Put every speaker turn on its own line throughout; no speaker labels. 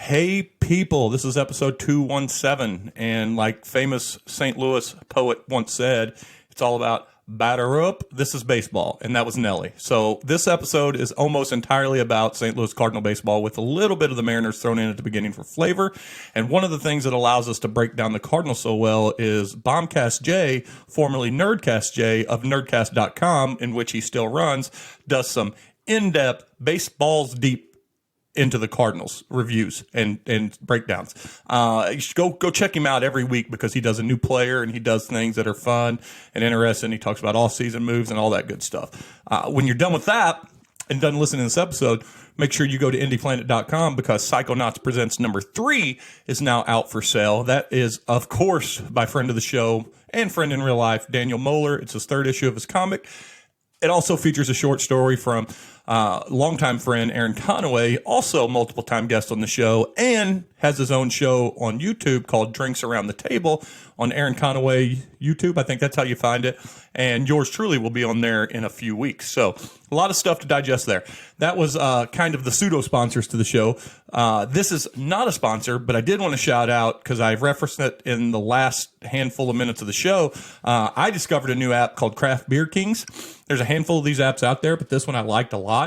Hey people, this is episode 217, and like famous St. Louis poet once said, it's all about batter up. This is baseball, and that was Nelly. So this episode is almost entirely about St. Louis Cardinal baseball with a little bit of the Mariners thrown in at the beginning for flavor. And one of the things that allows us to break down the Cardinals so well is Bombcast Jay, formerly Nerdcast Jay of nerdcast.com, in which he still runs, does some in-depth, baseballs deep into the Cardinals reviews and breakdowns. You should go check him out every week because he does a new player and he does things that are fun and interesting. He talks about off-season moves and all that good stuff. When you're done with that and done listening to this episode, make sure you go to indieplanet.com because Psychonauts Presents number 3 is now out for sale. That is, of course, by friend of the show and friend in real life, Daniel Moeller. It's his 3rd issue of his comic. It also features a short story from longtime friend Aaron Conaway, also multiple-time guest on the show, and has his own show on YouTube called Drinks Around the Table on Aaron Conaway YouTube. I think that's how you find it. And yours truly will be on there in a few weeks. So a lot of stuff to digest there. That was kind of the pseudo-sponsors to the show. This is not a sponsor, but I did want to shout out, because I've referenced it in the last handful of minutes of the show. I discovered a new app called Craft Beer Kings. There's a handful of these apps out there, but this one I liked a lot.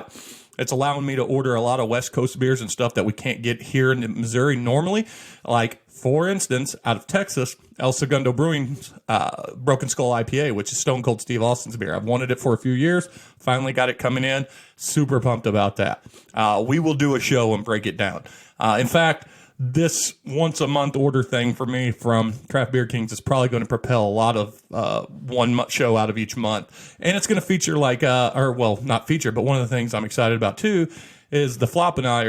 It's allowing me to order a lot of West Coast beers and stuff that we can't get here in Missouri normally. Like, for instance, out of Texas, El Segundo Brewing's Broken Skull IPA, which is Stone Cold Steve Austin's beer. I've wanted it for a few years. Finally got it coming in. Super pumped about that. We will do a show and break it down. In fact, this once-a-month order thing for me from Craft Beer Kings is probably going to propel a lot of one show out of each month. And it's going to feature not feature, but one of the things I'm excited about too is the Flop and I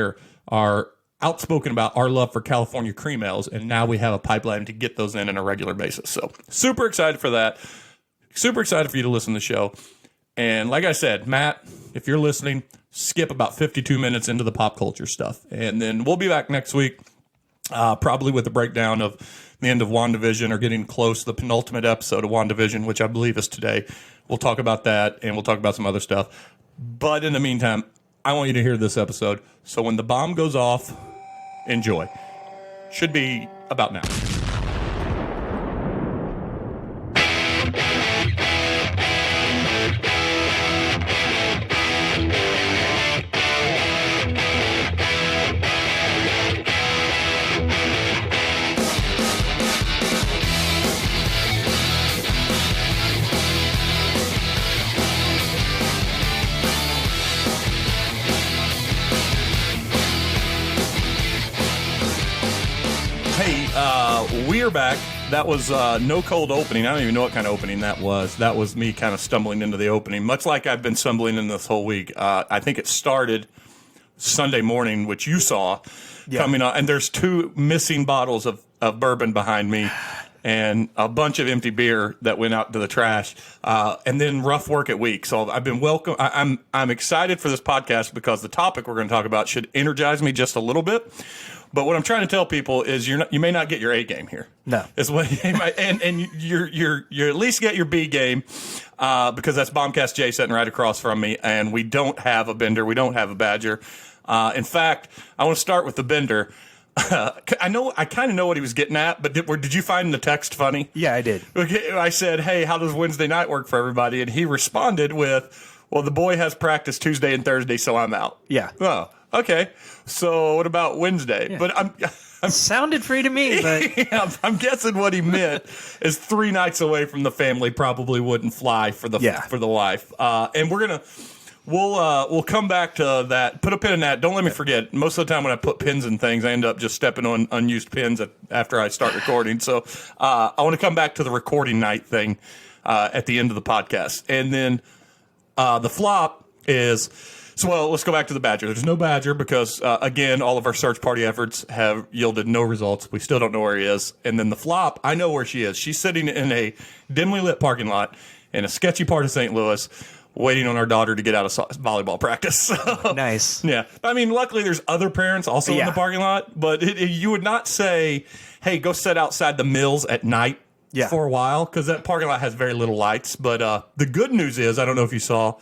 are outspoken about our love for California cream ales, and now we have a pipeline to get those in a regular basis. So super excited for that. Super excited for you to listen to the show. And like I said, Matt, if you're listening, skip about 52 minutes into the pop culture stuff. And then we'll be back next week. Probably with a breakdown of the end of WandaVision or getting close to the penultimate episode of WandaVision, which I believe is today. We'll talk about that, and we'll talk about some other stuff. But in the meantime, I want you to hear this episode. So when the bomb goes off, enjoy. Should be about now. We are back. That was no cold opening. I don't even know what kind of opening that was. That was me kind of stumbling into the opening, much like I've been stumbling in this whole week. I think it started Sunday morning, which you saw coming on. And there's 2 missing bottles of bourbon behind me and a bunch of empty beer that went out to the trash. And then rough work at week. So I've been I'm excited for this podcast because the topic we're going to talk about should energize me just a little bit. But what I'm trying to tell people is you may not get your A game here.
No,
is what and you at least get your B game because that's Bombcast Jay sitting right across from me, and we don't have a Bender, we don't have a Badger. In fact, I want to start with the Bender. I kind of know what he was getting at, but did you find the text funny?
Yeah, I did.
Okay, I said, "Hey, how does Wednesday night work for everybody?" And he responded with, "Well, the boy has practice Tuesday and Thursday, so I'm out."
Yeah.
Oh. Okay, so what about Wednesday?
Yeah.
But I'm
sounded free to me, but
yeah, I'm guessing what he meant is 3 nights away from the family probably wouldn't fly for the wife. And we'll come back to that. Put a pin in that. Don't let me forget. Most of the time when I put pins in things, I end up just stepping on unused pins after I start recording. So I want to come back to the recording night thing at the end of the podcast, and then the flop is. So, well, let's go back to the Badger. There's no Badger because, again, all of our search party efforts have yielded no results. We still don't know where he is. And then the flop, I know where she is. She's sitting in a dimly lit parking lot in a sketchy part of St. Louis waiting on our daughter to get out of volleyball practice. So,
nice.
Yeah. I mean, luckily there's other parents also in the parking lot. But you would not say, hey, go sit outside the mills at night for a while because that parking lot has very little lights. But the good news is, I don't know if you saw,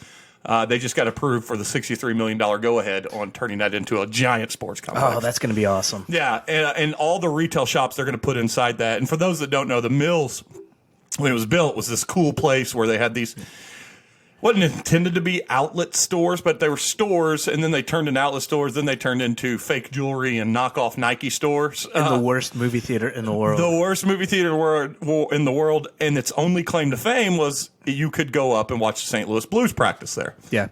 They just got approved for the $63 million go-ahead on turning that into a giant sports complex.
Oh, that's going to be awesome.
Yeah, and all the retail shops they're going to put inside that. And for those that don't know, the Mills, when it was built, was this cool place where they had these, wasn't intended to be outlet stores, but they were stores, and then they turned into outlet stores, then they turned into fake jewelry and knockoff Nike stores.
In the worst movie theater in the world.
The worst movie theater in the world, and its only claim to fame was you could go up and watch the St. Louis Blues practice there.
Yeah.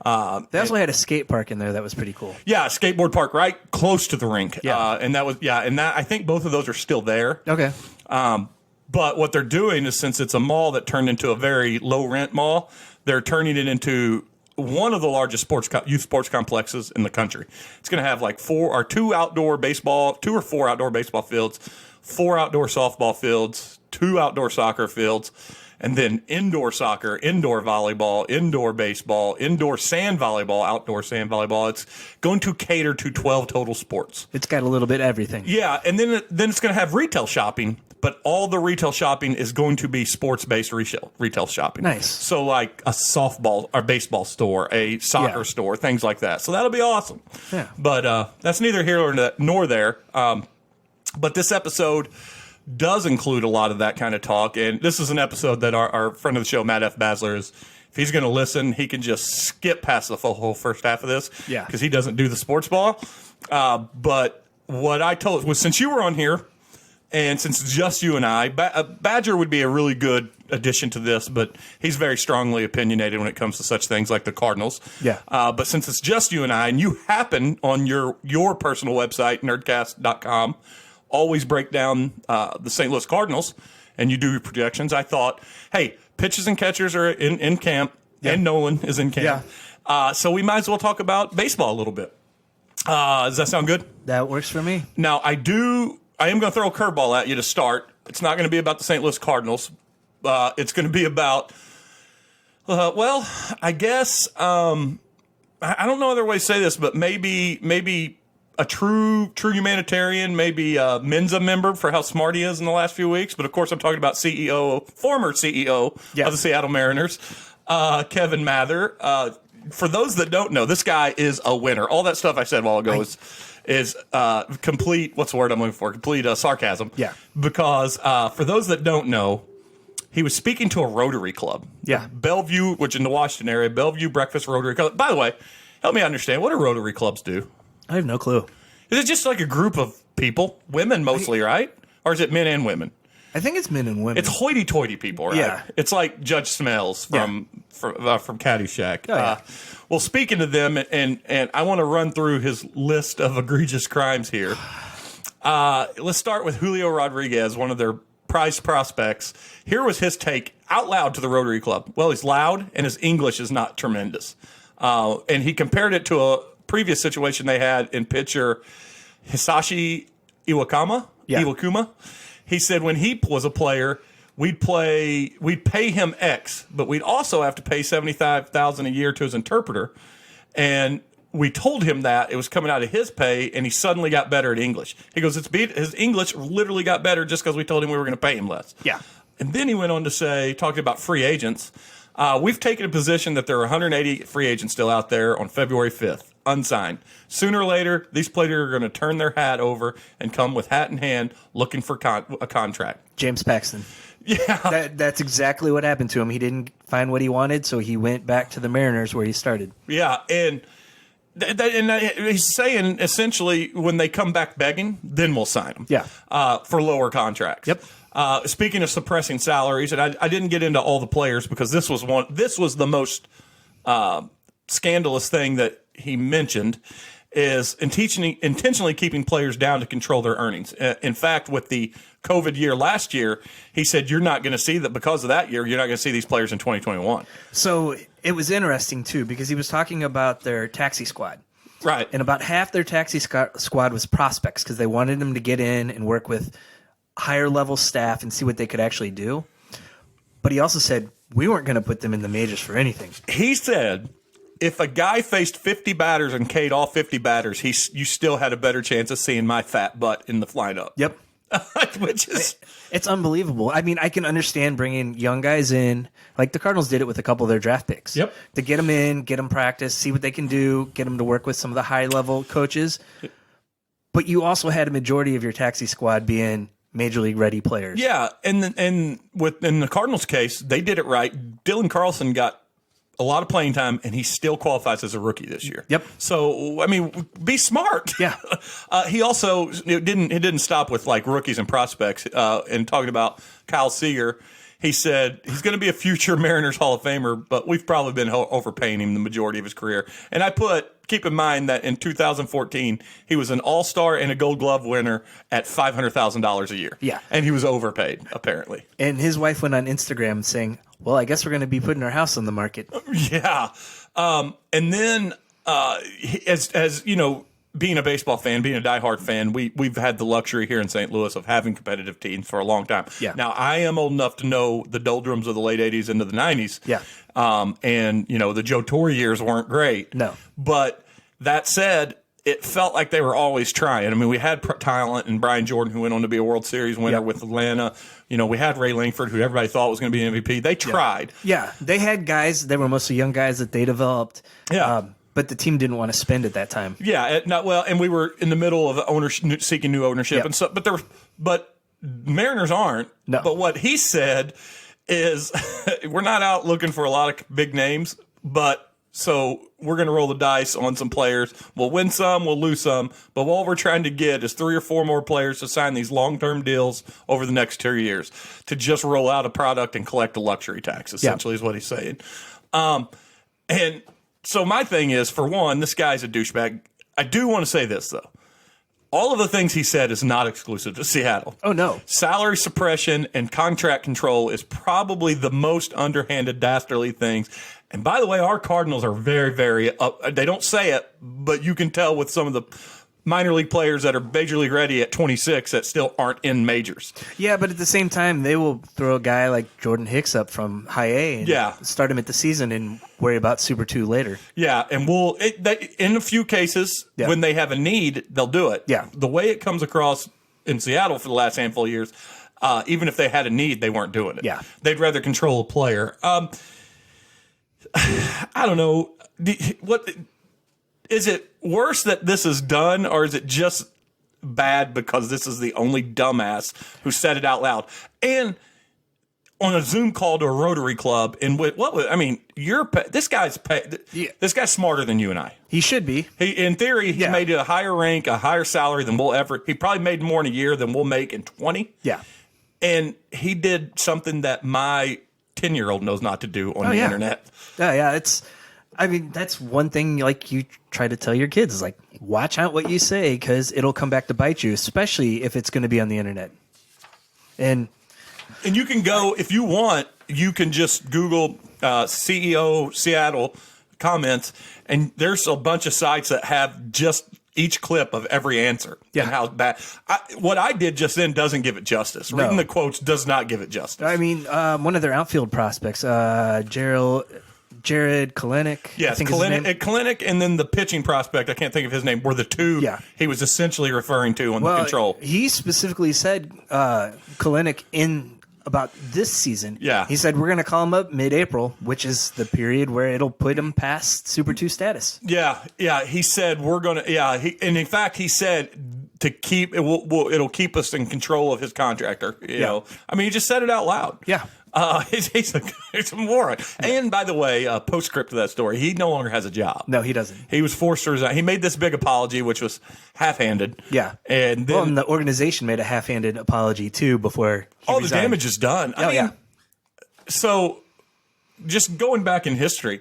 They also had a skate park in there that was pretty cool.
Yeah, a skateboard park right close to the rink.
Yeah.
And that I think both of those are still there.
Okay.
But what they're doing is, since it's a mall that turned into a very low rent mall, they're turning it into one of the largest youth sports complexes in the country. It's going to have like 2 or 4 outdoor baseball fields, 4 outdoor softball fields, 2 outdoor soccer fields, and then indoor soccer, indoor volleyball, indoor baseball, indoor sand volleyball, outdoor sand volleyball. It's going to cater to 12 total sports.
It's got a little bit of everything.
Yeah, and then it's going to have retail shopping, but all the retail shopping is going to be sports-based retail shopping.
Nice.
So like a softball or baseball store, a soccer store, things like that. So that'll be awesome.
Yeah.
But that's neither here nor there. But this episode does include a lot of that kind of talk, and this is an episode that our friend of the show, Matt F. Basler, if he's going to listen, he can just skip past the whole first half of this because he doesn't do the sports ball. But what I told was, since you were on here, and since it's just you and I, Badger would be a really good addition to this, but he's very strongly opinionated when it comes to such things like the Cardinals.
Yeah.
But since it's just you and I, and you happen on your personal website, nerdcast.com, always break down the St. Louis Cardinals, and you do your projections, I thought, hey, pitchers and catchers are in camp, and Nolan is in camp.
Yeah.
So we might as well talk about baseball a little bit. Does that sound good?
That works for me.
Now, I am going to throw a curveball at you to start. It's not going to be about the St. Louis Cardinals. It's going to be about, I guess, I don't know other way to say this, but maybe a true humanitarian, maybe a Mensa member for how smart he is in the last few weeks. But, of course, I'm talking about former CEO of the Seattle Mariners, Kevin Mather. For those that don't know, this guy is a winner. All that stuff I said a while ago is complete, what's the word I'm looking for? Complete sarcasm.
Yeah.
Because for those that don't know, he was speaking to a Rotary Club.
Yeah.
Bellevue, which in the Washington area, Bellevue Breakfast Rotary Club. By the way, help me understand, what do Rotary Clubs do?
I have no clue.
Is it just like a group of people, women mostly, right? Or is it men and women?
I think it's men and women.
It's hoity-toity people, right?
Yeah.
It's like Judge Smells from Caddyshack.
Oh, yeah.
Well, speaking of them, and I want to run through his list of egregious crimes here. Let's start with Julio Rodriguez, one of their prized prospects. Here was his take out loud to the Rotary Club. Well, he's loud, and his English is not tremendous. And he compared it to a previous situation they had in pitcher Hisashi Iwakuma. He said when he was a player, we'd pay him X, but we'd also have to pay $75,000 a year to his interpreter. And we told him that it was coming out of his pay, and he suddenly got better at English. He goes, his English literally got better just because we told him we were going to pay him less.
Yeah.
And then he went on to say, talking about free agents, we've taken a position that there are 180 free agents still out there on February 5th, unsigned. Sooner or later, these players are going to turn their hat and come with hat in hand looking for a contract.
James Paxton.
Yeah.
That's exactly what happened to him. He didn't find what he wanted, so he went back to the Mariners where he started.
Yeah, and he's saying essentially when they come back begging, then we'll sign them.
Yeah.
For lower contracts.
Yep.
Speaking of suppressing salaries, and I didn't get into all the players because this was the most scandalous thing that he mentioned, is intentionally keeping players down to control their earnings. In fact, with the COVID year last year, he said you're not going to see that because of that year, you're not going to see these players in 2021.
So it was interesting, too, because he was talking about their taxi squad.
Right.
And about half their taxi squad was prospects because they wanted them to get in and work with higher level staff and see what they could actually do. But he also said we weren't going to put them in the majors for anything.
He said if a guy faced 50 batters and K'd all 50 batters, you still had a better chance of seeing my fat butt in the lineup.
Yep.
which is
It's unbelievable. I mean, I can understand bringing young guys in, like the Cardinals did it with a couple of their draft picks.
Yep.
To get them in, get them practice, see what they can do, get them to work with some of the high-level coaches. But you also had a majority of your taxi squad being major league ready players.
Yeah, and in the Cardinals case, they did it right. Dylan Carlson got a lot of playing time, and he still qualifies as a rookie this year.
Yep.
So I mean, be smart.
Yeah.
He also it didn't stop with like rookies and prospects. And talking about Kyle Seager, he said he's going to be a future Mariners Hall of Famer, but we've probably been overpaying him the majority of his career. And keep in mind that in 2014 he was an All-Star and a Gold Glove winner at $500,000 a year.
Yeah.
And he was overpaid apparently.
And his wife went on Instagram saying, well, I guess we're going to be putting our house on the market.
Yeah. And then, as you know, being a baseball fan, being a diehard fan, we've had the luxury here in St. Louis of having competitive teams for a long time.
Yeah.
Now, I am old enough to know the doldrums of the late 80s into the 90s.
Yeah.
And, you know, the Joe Torre years weren't great.
No.
But that said, it felt like they were always trying. I mean, we had talent and Brian Jordan, who went on to be a World Series winner with Atlanta. You know, we had Ray Langford, who everybody thought was going to be an MVP. They tried.
Yeah. They had guys. They were mostly young guys that they developed.
Yeah.
But the team didn't want to spend at that time.
Yeah. And we were in the middle of seeking new ownership and stuff. But Mariners aren't.
No.
But what he said is we're not out looking for a lot of big names, but so we're going to roll the dice on some players. We'll win some, we'll lose some. But all we're trying to get is 3 or 4 more players to sign these long-term deals over the next 2 years to just roll out a product and collect a luxury tax, essentially is what he's saying. And so my thing is, for one, this guy's a douchebag. I do want to say this, though. All of the things he said is not exclusive to Seattle.
Oh, no.
Salary suppression and contract control is probably the most underhanded, dastardly things. And by the way, our Cardinals are very, very they don't say it, but you can tell with some of the minor league players that are major league ready at 26 that still aren't in majors.
Yeah, but at the same time, they will throw a guy like Jordan Hicks up from high A and start him at the season and worry about Super 2 later.
Yeah, and in a few cases, when they have a need, they'll do it.
Yeah.
The way it comes across in Seattle for the last handful of years, even if they had a need, they weren't doing it.
Yeah.
They'd rather control a player. I don't know. What is it worse that this is done, or is it just bad because this is the only dumbass who said it out loud? And on a Zoom call to a Rotary Club, this guy's smarter than you and I.
He should be.
In theory, he made a higher rank, a higher salary than we'll ever. He probably made more in a year than we'll make in 20.
Yeah.
And he did something that my 10-year-old knows not to do on the internet.
Yeah. That's one thing like you try to tell your kids is like, watch out what you say because it'll come back to bite you, especially if it's going to be on the internet. And
you can go, if you want, you can just Google CEO Seattle comments, and there's a bunch of sites that have just each clip of every answer.
Yeah.
And how bad. What I did just then doesn't give it justice.
No.
Reading the quotes does not give it justice.
I mean, one of their outfield prospects, Jared Kalenic.
Yes, Kalenic, and then the pitching prospect, I can't think of his name, were the two he was essentially referring to on the control.
He specifically said Kalenic in about this season.
Yeah.
He said, we're going to call him up mid-April, which is the period where it'll put him past Super 2 status.
Yeah. He said, we're going to, and in fact, he said to keep, it'll keep us in control of his contractor. You know, I mean, he just said it out loud.
Yeah.
He's a moron. And by the way, postscript to that story, he no longer has a job.
No, he doesn't.
He was forced to resign. He made this big apology, which was half-handed.
Yeah.
And then
the organization made a half-handed apology too before he
all
resigned.
the damage is done. I mean, so just going back in history,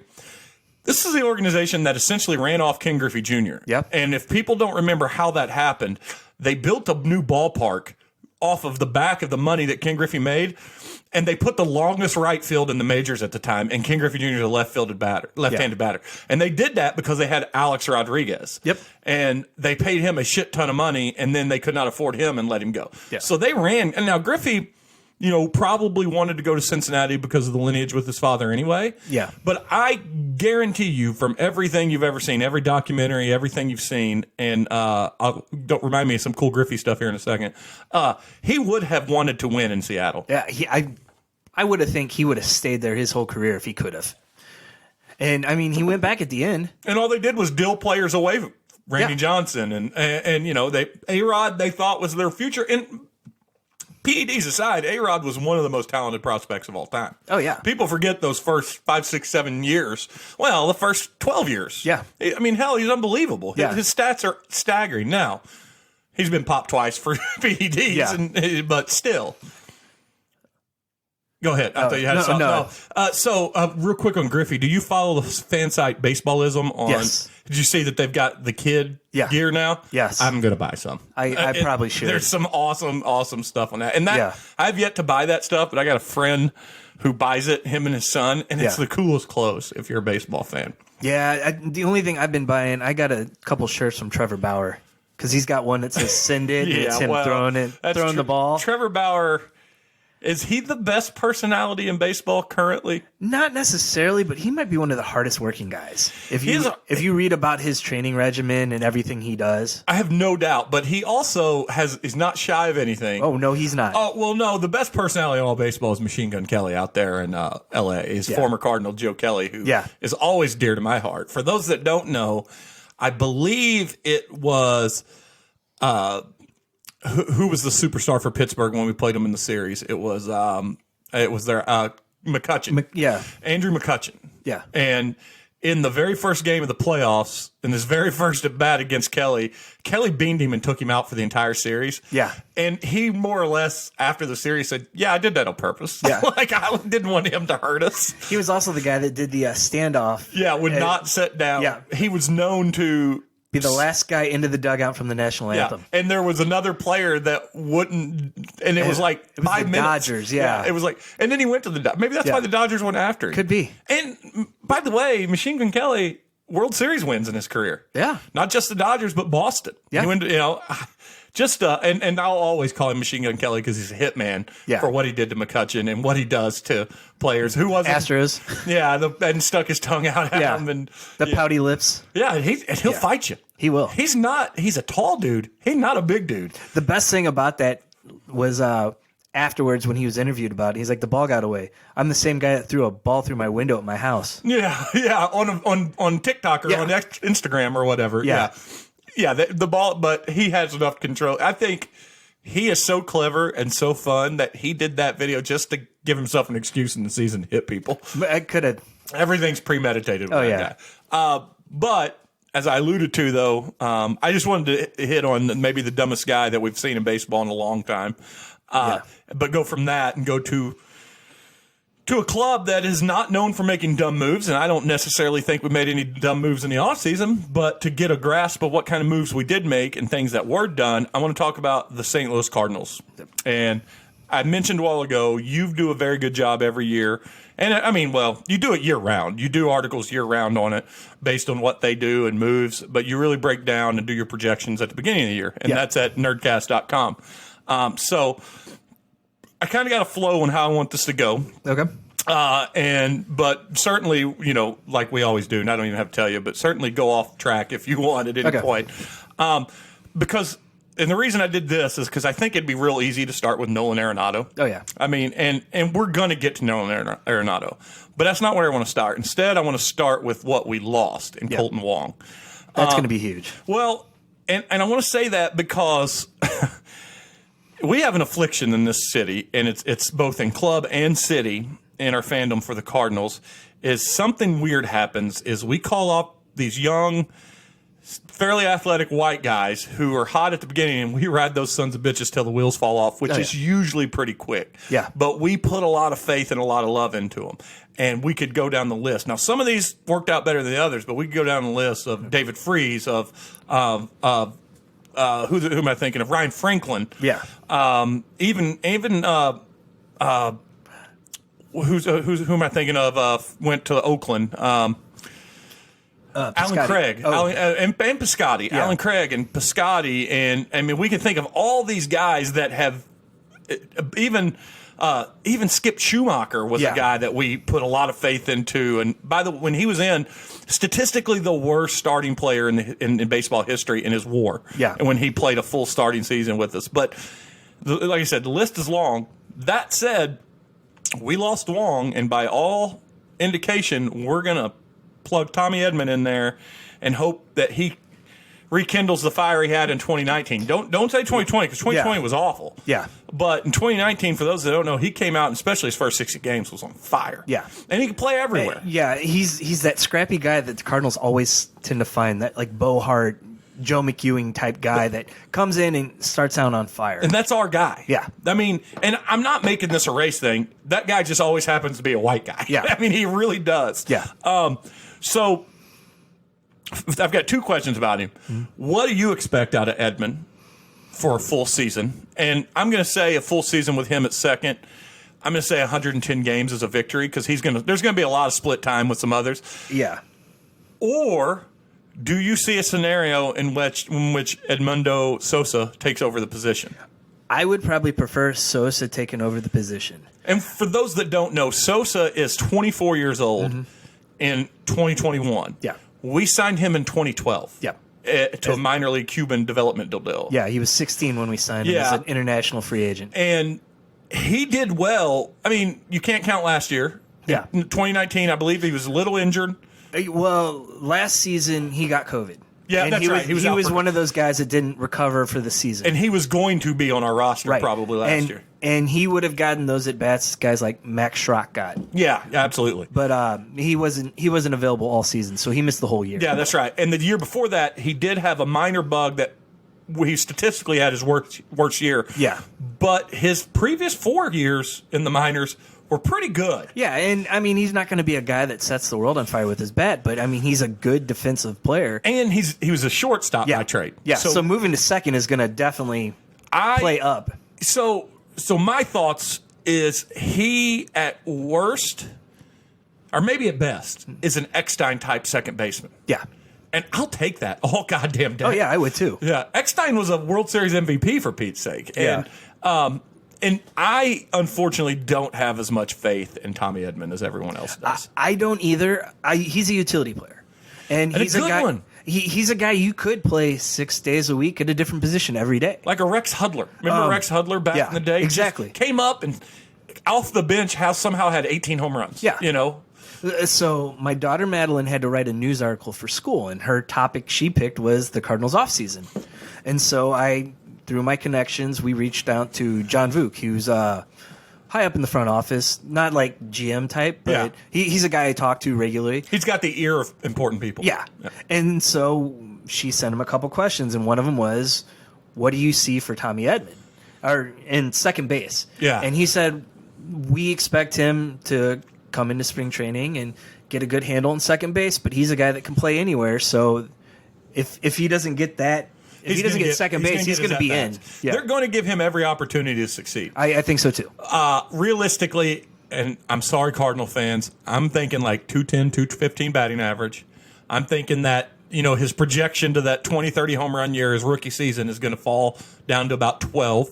this is the organization that essentially ran off Ken Griffey Jr.
Yep.
And if people don't remember how that happened, they built a new ballpark off of the back of the money that Ken Griffey made, and they put the longest right field in the majors at the time, and Ken Griffey Jr. is a left-handed batter. And they did that because they had Alex Rodriguez.
Yep.
And they paid him a shit ton of money, and then they could not afford him and let him go.
Yeah.
So they ran, and now Griffey, probably wanted to go to Cincinnati because of the lineage with his father anyway.
Yeah.
But I guarantee you, from everything you've ever seen, every documentary, everything you've seen, and don't remind me of some cool Griffey stuff here in a second, he would have wanted to win in Seattle.
Yeah, I would have think he would have stayed there his whole career if he could have. And, I mean, he went back at the end.
And all they did was deal players away from Randy Johnson. And A-Rod, they thought was their future. And PEDs aside, A-Rod was one of the most talented prospects of all time.
Oh, yeah.
People forget those first 5, 6, 7 years. Well, the first 12 years.
Yeah.
I mean, hell, he's unbelievable.
Yeah.
His stats are staggering. Now, he's been popped twice for PEDs, but still. Go ahead. I thought you had something. No. So, real quick on Griffey, do you follow the fan site Baseballism on?
Yes.
Did you see that they've got the kid gear now?
Yes.
I'm going to buy some.
I probably should.
There's some awesome stuff on that. And I've yet to buy that stuff, but I got a friend who buys it, him and his son, and it's the coolest clothes if you're a baseball fan.
Yeah. The only thing I've been buying, I got a couple shirts from Trevor Bauer because he's got one that says "Send it." And it's him throwing the ball.
Trevor Bauer. Is he the best personality in baseball currently?
Not necessarily, but he might be one of the hardest working guys. If you read about his training regimen and everything he does.
I have no doubt, but he also is not shy of anything.
Oh, no, he's not.
Oh, well, no, the best personality in all baseball is Machine Gun Kelly out there in L.A. He's former Cardinal Joe Kelly, who is always dear to my heart. For those that don't know, I believe it was... Who was the superstar for Pittsburgh when we played them in the series? It was their McCutchen. Andrew McCutchen.
Yeah.
And in the very first game of the playoffs, in this very first at bat against Kelly beamed him and took him out for the entire series.
Yeah.
And he more or less, after the series, said, yeah, I did that on purpose.
Yeah.
Like, I didn't want him to hurt us.
He was also the guy that did the standoff.
Yeah, would not sit down.
Yeah.
He was known to...
be the last guy into the dugout from the national anthem.
Yeah. And there was another player that wouldn't, and it was like 5 minutes.
Dodgers, yeah.
It was like, and then he went to the Dodgers. Maybe that's why the Dodgers went after him.
Could be.
And by the way, Machine Gun Kelly, World Series wins in his career.
Yeah.
Not just the Dodgers, but Boston.
Yeah.
He went, and I'll always call him Machine Gun Kelly because he's a hitman for what he did to McCutchen and what he does to players. Who was
Astros.
Yeah, and stuck his tongue out at him. And
the pouty lips.
Yeah, and he'll fight you.
He will.
He's a tall dude. He's not a big dude.
The best thing about that was afterwards when he was interviewed about it, he's like, the ball got away. I'm the same guy that threw a ball through my window at my house.
Yeah, on TikTok or on Instagram or whatever. Yeah, the ball, but he has enough control. I think he is so clever and so fun that he did that video just to give himself an excuse in the season to hit people.
But I could have.
Everything's premeditated with that guy. But as I alluded to, though, I just wanted to hit on maybe the dumbest guy that we've seen in baseball in a long time. But go from that and go to a club that is not known for making dumb moves, and I don't necessarily think we made any dumb moves in the offseason, but to get a grasp of what kind of moves we did make and things that were done, I want to talk about the St. Louis Cardinals. And I mentioned a while ago, you do a very good job every year. And I mean, well, you do it year-round. You do articles year-round on it based on what they do and moves, but you really break down and do your projections at the beginning of the year, and that's at nerdcast.com. So I kind of got a flow on how I want this to go.
Okay.
But certainly, like we always do, and I don't even have to tell you, but certainly go off track if you want at any point. Because the reason I did this is because I think it'd be real easy to start with Nolan Arenado.
Oh, yeah.
I mean, and we're going to get to Nolan Arenado, but that's not where I want to start. Instead, I want to start with what we lost in Colton Wong.
That's going to be huge.
Well, and I want to say that because we have an affliction in this city, and it's both in club and city in our fandom for the Cardinals, is something weird happens is we call up these young, fairly athletic white guys who are hot at the beginning, and we ride those sons of bitches till the wheels fall off, which is usually pretty quick.
Yeah.
But we put a lot of faith and a lot of love into them, and we could go down the list. Now, some of these worked out better than the others, but we could go down the list of David Freese, of who am I thinking of? Ryan Franklin.
Yeah.
Even who am I thinking of? Went to Oakland. Alan Craig, and Piscotty, Alan Craig and Piscotty, and I mean we can think of all these guys that have even Skip Schumacher was a guy that we put a lot of faith into. And when he was in, statistically the worst starting player in baseball history in his WAR.
Yeah.
And when he played a full starting season with us. But like I said, the list is long. That said, we lost Wong, and by all indication, we're going to plug Tommy Edmond in there and hope that he rekindles the fire he had in 2019. Don't say 2020, because 2020 was awful.
Yeah.
But in 2019, for those that don't know, he came out, and especially his first 60 games, was on fire.
Yeah.
And he can play everywhere.
Yeah, he's that scrappy guy that the Cardinals always tend to find, that like Bo Hart, Joe McEwing type guy that comes in and starts out on fire.
And that's our guy.
Yeah.
I mean, and I'm not making this a race thing. That guy just always happens to be a white guy.
Yeah.
I mean, he really does.
Yeah.
So I've got two questions about him. Mm-hmm. What do you expect out of Edmond for a full season? And I'm going to say a full season with him at second. I'm going to say 110 games is a victory, because there's going to be a lot of split time with some others.
Yeah.
Or do you see a scenario in which Edmundo Sosa takes over the position?
I would probably prefer Sosa taking over the position.
And for those that don't know, Sosa is 24 years old in 2021.
Yeah.
We signed him in 2012.
Yeah.
To a minor league Cuban developmental deal.
Yeah, he was 16 when we signed him as an international free agent.
And he did well. I mean, you can't count last year.
Yeah.
In 2019, I believe he was a little injured.
Well, last season he got COVID.
Yeah,
and
that's right.
He was one of those guys that didn't recover for the season.
And he was going to be on our roster probably last year.
And he would have gotten those at bats guys like Max Schrock got.
Yeah, absolutely.
But he wasn't available all season, so he missed the whole year.
Yeah, that's right. And the year before that, he did have a minor bug that he statistically had his worst year.
Yeah.
But his previous 4 years in the minors were pretty good.
Yeah, and I mean, he's not going to be a guy that sets the world on fire with his bat, but I mean, he's a good defensive player.
And he was a shortstop by trade.
Yeah, so moving to second is going to definitely play up.
So my thoughts is he at worst, or maybe at best, is an Eckstein-type second baseman.
Yeah.
And I'll take that all goddamn day.
Oh, yeah, I would too.
Yeah, Eckstein was a World Series MVP, for Pete's sake. And I, unfortunately, don't have as much faith in Tommy Edmond as everyone else does.
I don't either. He's a utility player. And he's
a good
guy,
one.
He's a guy you could play 6 days a week at a different position every day.
Like a Rex Hudler. Remember Rex Hudler back in the day?
Exactly.
Just came up and off the bench somehow had 18 home runs.
Yeah.
You know?
So my daughter Madeline had to write a news article for school, and her topic she picked was the Cardinals offseason. And so through my connections, we reached out to John Vuk, who's high up in the front office, not like GM type, but he's a guy I talk to regularly.
He's got the ear of important people.
Yeah. And so she sent him a couple questions, and one of them was, what do you see for Tommy Edmond? Or in second base.
Yeah.
And he said, we expect him to come into spring training and get a good handle in second base, but he's a guy that can play anywhere, so if he doesn't get that, if he doesn't get second base, he's going to be in. Yeah.
They're going to give him every opportunity to succeed.
I think so, too.
Realistically, and I'm sorry, Cardinal fans, I'm thinking like 210, 215 batting average. I'm thinking that, his projection to that 20, 30 home run year, his rookie season, is going to fall down to about 12.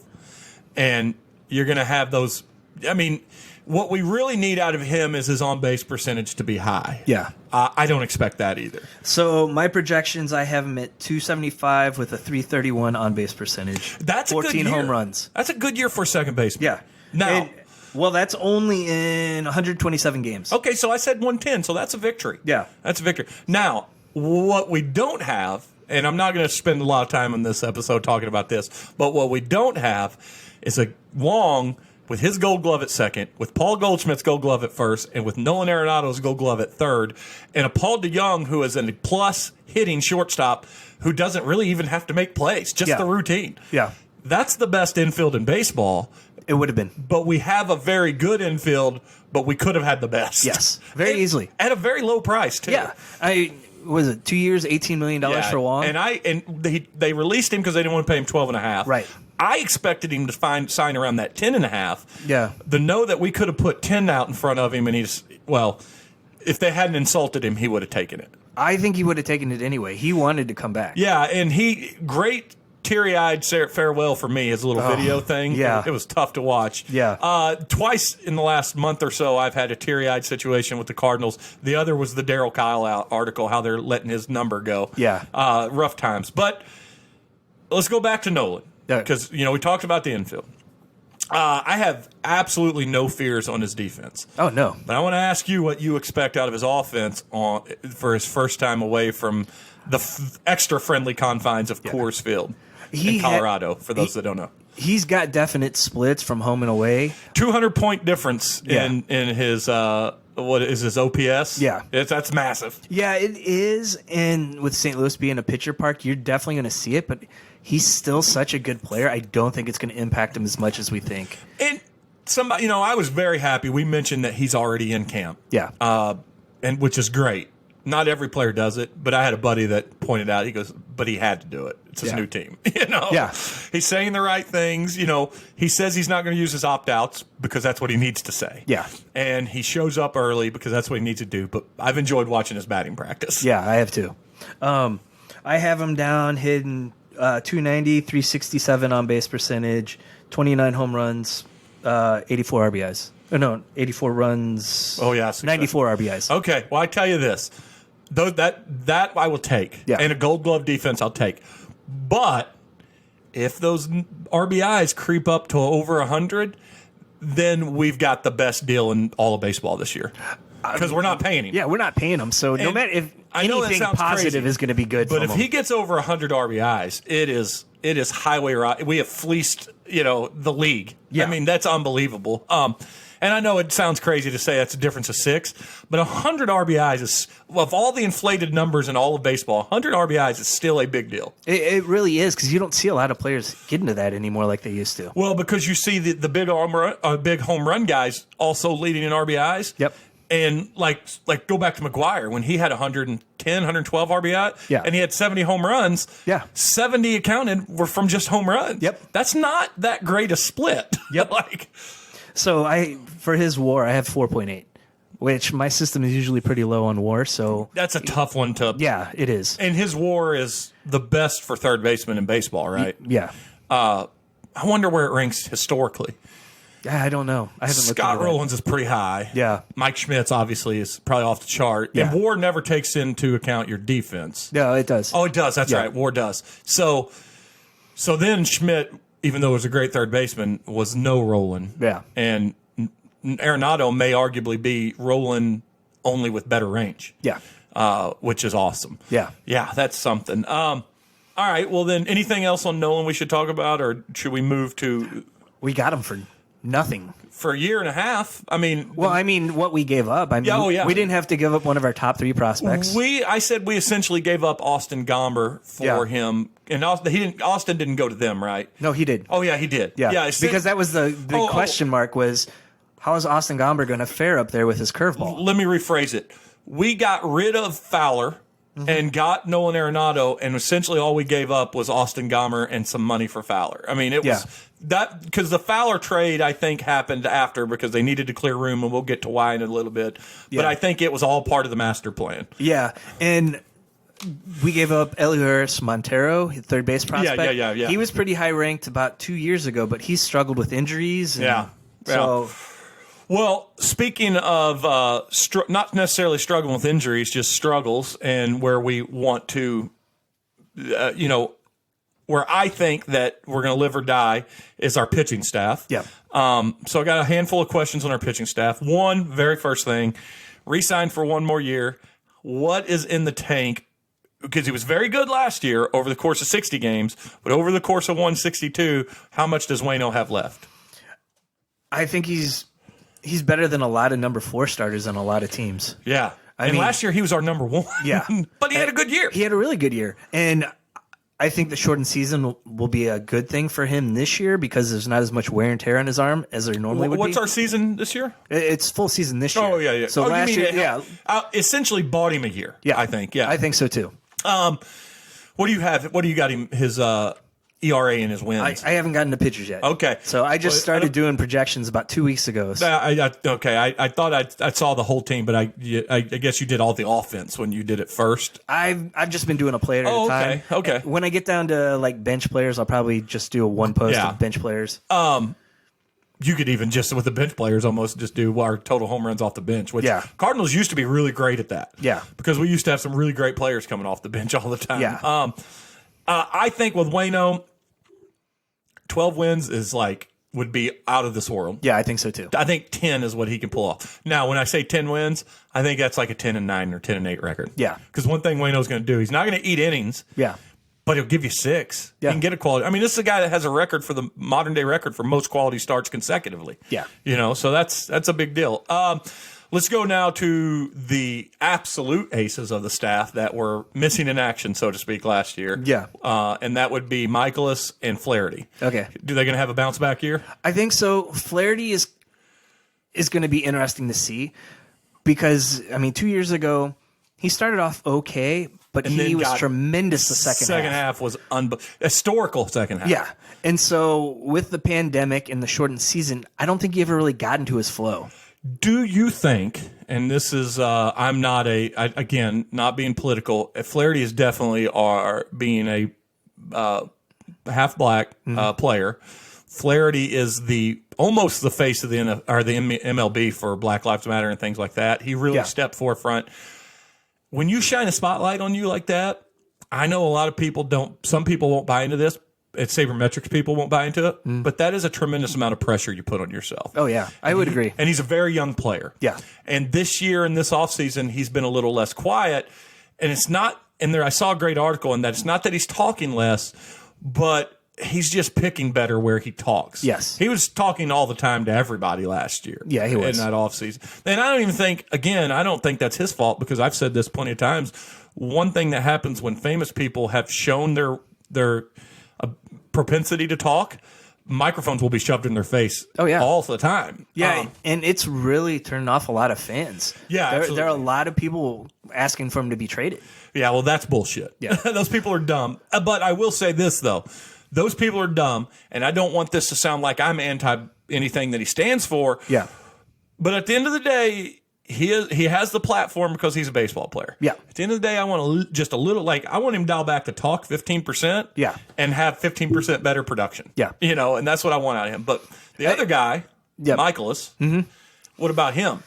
And you're going to have those. I mean, what we really need out of him is his on-base percentage to be high.
Yeah.
I don't expect that either.
So my projections, I have him at 275 with a 331 on-base percentage.
That's
14
a good year.
home runs.
That's a good year for a second baseman.
Yeah.
Now,
well, that's only in 127 games.
Okay, so I said 110, so that's a victory.
Yeah.
That's a victory. Now, what we don't have, and I'm not going to spend a lot of time on this episode talking about this, but what we don't have is a Wong with his Gold Glove at second, with Paul Goldschmidt's Gold Glove at first, and with Nolan Arenado's Gold Glove at third, and a Paul DeJong who is a plus hitting shortstop who doesn't really even have to make plays, just the routine.
Yeah.
That's the best infield in baseball.
It would have been.
But we have a very good infield, but we could have had the best.
Yes, very easily.
At a very low price, too.
Yeah. Was it 2 years, $18 million for Wong?
And they released him because they didn't want to pay him $12.5.
Right.
I expected him to sign around that $10.5.
Yeah.
The know that we could have put 10 out in front of him, and if they hadn't insulted him, he would have taken it.
I think he would have taken it anyway. He wanted to come back.
Yeah, and great teary-eyed farewell for me, his little video thing.
Yeah.
It was tough to watch.
Yeah.
Twice in the last month or so, I've had a teary-eyed situation with the Cardinals. The other was the Darryl Kyle article, how they're letting his number go.
Yeah.
Rough times. But let's go back to Nolan, because we talked about the infield. I have absolutely no fears on his defense.
Oh, no.
But I want to ask you what you expect out of his offense for his first time away from the extra friendly confines of Coors Field in Colorado, for those that don't know.
He's got definite splits from home and away.
200-point difference in his what is his OPS?
Yeah.
That's massive.
Yeah, it is. And with St. Louis being a pitcher park, you're definitely going to see it, but he's still such a good player. I don't think it's going to impact him as much as we think.
And somebody, I was very happy. We mentioned that he's already in camp.
Yeah.
And which is great. Not every player does it, but I had a buddy that pointed out, he goes, but he had to do it. It's his new team.
Yeah.
He's saying the right things. He says he's not going to use his opt-outs because that's what he needs to say.
Yeah.
And he shows up early because that's what he needs to do. But I've enjoyed watching his batting practice.
Yeah, I have too. I have him down hitting 290, 367 on base percentage, 29 home runs, 84 RBIs. No, 84 runs.
Oh, yeah.
94 RBIs.
Okay. Well, I tell you this. That I will take.
Yeah.
And a Gold Glove defense I'll take. But if those RBIs creep up to over 100, then we've got the best deal in all of baseball this year. Because we're not paying him.
Yeah, we're not paying him. So no matter if anything positive
crazy,
is going to be good
but
for
if
him.
he gets over 100 RBIs, it is highway right. We have fleeced, the league.
Yeah.
I mean, that's unbelievable. And I know it sounds crazy to say that's a difference of 6, but 100 RBIs is, of all the inflated numbers in all of baseball, 100 RBIs is still a big deal.
It really is, because you don't see a lot of players get into that anymore like they used to.
Well, because you see the big home run guys also leading in RBIs.
Yep.
And like go back to McGuire when he had 110, 112 RBI, and he had 70 home runs.
Yeah.
70 accounted were from just home runs.
Yep.
That's not that great a split.
Yep. So for his WAR, I have 4.8, which my system is usually pretty low on WAR. So
that's a tough one to.
Yeah, it is.
And his WAR is the best for third baseman in baseball, right?
Yeah.
I wonder where it ranks historically.
Yeah, I don't know. I haven't looked
Scott
into
Rowland's is pretty high.
Yeah.
Mike Schmidt's obviously is probably off the chart.
Yeah.
And WAR never takes into account your defense.
No, it does.
Oh, it does. That's right. WAR does. So then Schmidt, even though he was a great third baseman, was no Rowland.
Yeah.
And Arenado may arguably be Rowland only with better range.
Yeah.
Which is awesome.
Yeah.
Yeah, that's something. All right. Well, then anything else on Nolan we should talk about, or should we move to?
We got him for nothing.
For a year and a half. I mean,
what we gave up. I mean, we didn't have to give up one of our top 3 prospects.
I said we essentially gave up Austin Gomber for him, and Austin didn't go to them, right?
No, he did.
Oh yeah, he did.
Yeah, because that was the question mark was, how is Austin Gomber going to fare up there with his curveball?
Let me rephrase it. We got rid of Fowler and got Nolan Arenado, and essentially all we gave up was Austin Gomber and some money for Fowler. I mean, it was that because the Fowler trade, I think, happened after because they needed to clear room, and we'll get to why in a little bit. But I think it was all part of the master plan.
Yeah, and we gave up Eliuris Montero, third base prospect.
Yeah.
He was pretty high ranked about 2 years ago, but he struggled with injuries. So.
Well, speaking of not necessarily struggling with injuries, just struggles, and where we want to, where I think that we're going to live or die is our pitching staff.
Yeah.
So I got a handful of questions on our pitching staff. One, very first thing, re-signed for one more year. What is in the tank? Because he was very good last year over the course of 60 games, but over the course of 162, how much does Waino have left?
I think he's better than a lot of number 4 starters on a lot of teams.
Yeah. I mean, last year he was our number 1.
Yeah.
But he had a good year.
He had a really good year. And I think the shortened season will be a good thing for him this year because there's not as much wear and tear on his arm as there normally would be.
What's our season this year?
It's full season this year.
Oh, yeah.
So last year,
essentially bought him a year.
Yeah.
I think. Yeah.
I think so too.
What do you have? What do you got him? His ERA in his wins.
I haven't gotten to pitchers yet.
Okay.
So I just started doing projections about 2 weeks ago. So.
I thought I saw the whole team, but I guess you did all the offense when you did it first.
I've just been doing a player at a time.
Okay.
When I get down to like bench players, I'll probably just do a one post of bench players.
You could even just with the bench players almost just do our total home runs off the bench, which Cardinals used to be really great at that.
Yeah.
Because we used to have some really great players coming off the bench all the time.
Yeah.
I think with Waino, 12 wins would be out of this world.
Yeah, I think so too.
I think 10 is what he can pull off. Now, when I say 10 wins, I think that's like a 10-9 or 10-8 record.
Yeah.
Because one thing Waino's going to do, he's not going to eat innings.
Yeah.
But he'll give you 6.
Yeah.
He can get a quality. I mean, this is a guy that has a record for the modern day record for most quality starts consecutively.
Yeah.
So that's a big deal. Let's go now to the absolute aces of the staff that were missing in action, so to speak, last year.
Yeah.
And that would be Michaelis and Flaherty.
Okay.
Do they going to have a bounce back year?
I think so. Flaherty is going to be interesting to see because, 2 years ago, he started off okay, but he was tremendous the second half.
Second half was historical second half.
Yeah. And so with the pandemic and the shortened season, I don't think he ever really got into his flow.
Do you think, and this is, I'm not not being political, Flaherty is definitely being a half black player. Flaherty is almost the face of the MLB for Black Lives Matter and things like that. He really stepped forefront. When you shine a spotlight on you like that, I know a lot of people don't. Some people won't buy into this. Sabermetrics people won't buy into it, but that is a tremendous amount of pressure you put on yourself.
Oh, yeah. I would agree.
And he's a very young player.
Yeah.
And this year in this offseason, he's been a little less quiet. And it's not in there. I saw a great article in that it's not that he's talking less, but he's just picking better where he talks.
Yes.
He was talking all the time to everybody last year.
Yeah, he was.
In that offseason. And I don't even think, again, I don't think that's his fault because I've said this plenty of times. One thing that happens when famous people have shown their propensity to talk, microphones will be shoved in their face all the time.
Yeah, and it's really turned off a lot of fans.
Yeah,
there are a lot of people asking for him to be traded.
Yeah, well, that's bullshit.
Yeah.
Those people are dumb. But I will say this, though. Those people are dumb, and I don't want this to sound like I'm anti anything that he stands for.
Yeah.
But at the end of the day, he has the platform because he's a baseball player.
Yeah.
At the end of the day, I want just a little, I want him to dial back to talk 15%.
Yeah.
And have 15% better production.
Yeah.
And that's what I want out of him. But the other guy, Michaelis, what about him?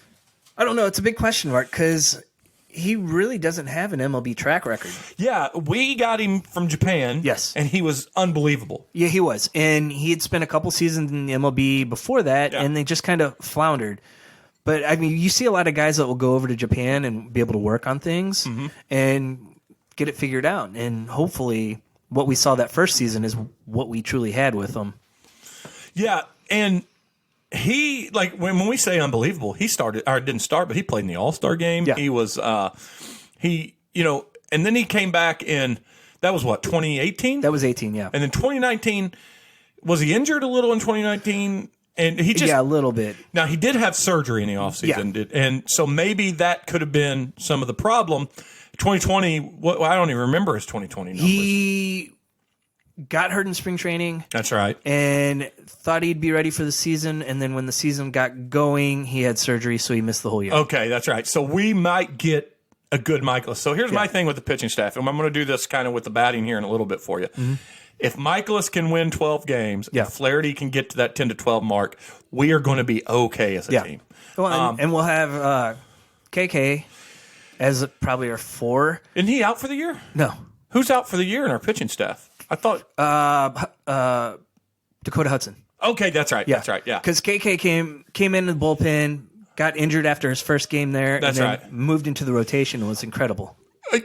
I don't know. It's a big question mark because he really doesn't have an MLB track record.
Yeah, we got him from Japan.
Yes.
And he was unbelievable.
Yeah, he was. And he had spent a couple seasons in the MLB before that, and they just kind of floundered. But, you see a lot of guys that will go over to Japan and be able to work on things and get it figured out. And hopefully what we saw that first season is what we truly had with him. Yeah,
and he, when we say unbelievable, he didn't start, but he played in the All-Star game.
Yeah.
He was, and then he came back in, that was what, 2018?
That was 18, yeah.
And then 2019, was he injured a little in 2019? And he just,
a little bit.
Now, he did have surgery in the offseason, and so maybe that could have been some of the problem. 2020, I don't even remember his 2020 numbers.
He got hurt in spring training.
That's right.
And thought he'd be ready for the season, and then when the season got going, he had surgery, so he missed the whole year.
Okay, that's right. So we might get a good Michaelis. So here's my thing with the pitching staff, and I'm going to do this kind of with the batting here in a little bit for you. Mm-hmm. If Michaelis can win 12 games, if Flaherty can get to that 10 to 12 mark, we are going to be okay as a team.
Well, and we'll have KK as probably our 4.
Isn't he out for the year?
No.
Who's out for the year in our pitching staff? I thought
Dakota Hudson.
Okay, that's right. That's right. Yeah,
because KK came in the bullpen, got injured after his first game there,
that's
and then
right.
Moved into the rotation and was incredible.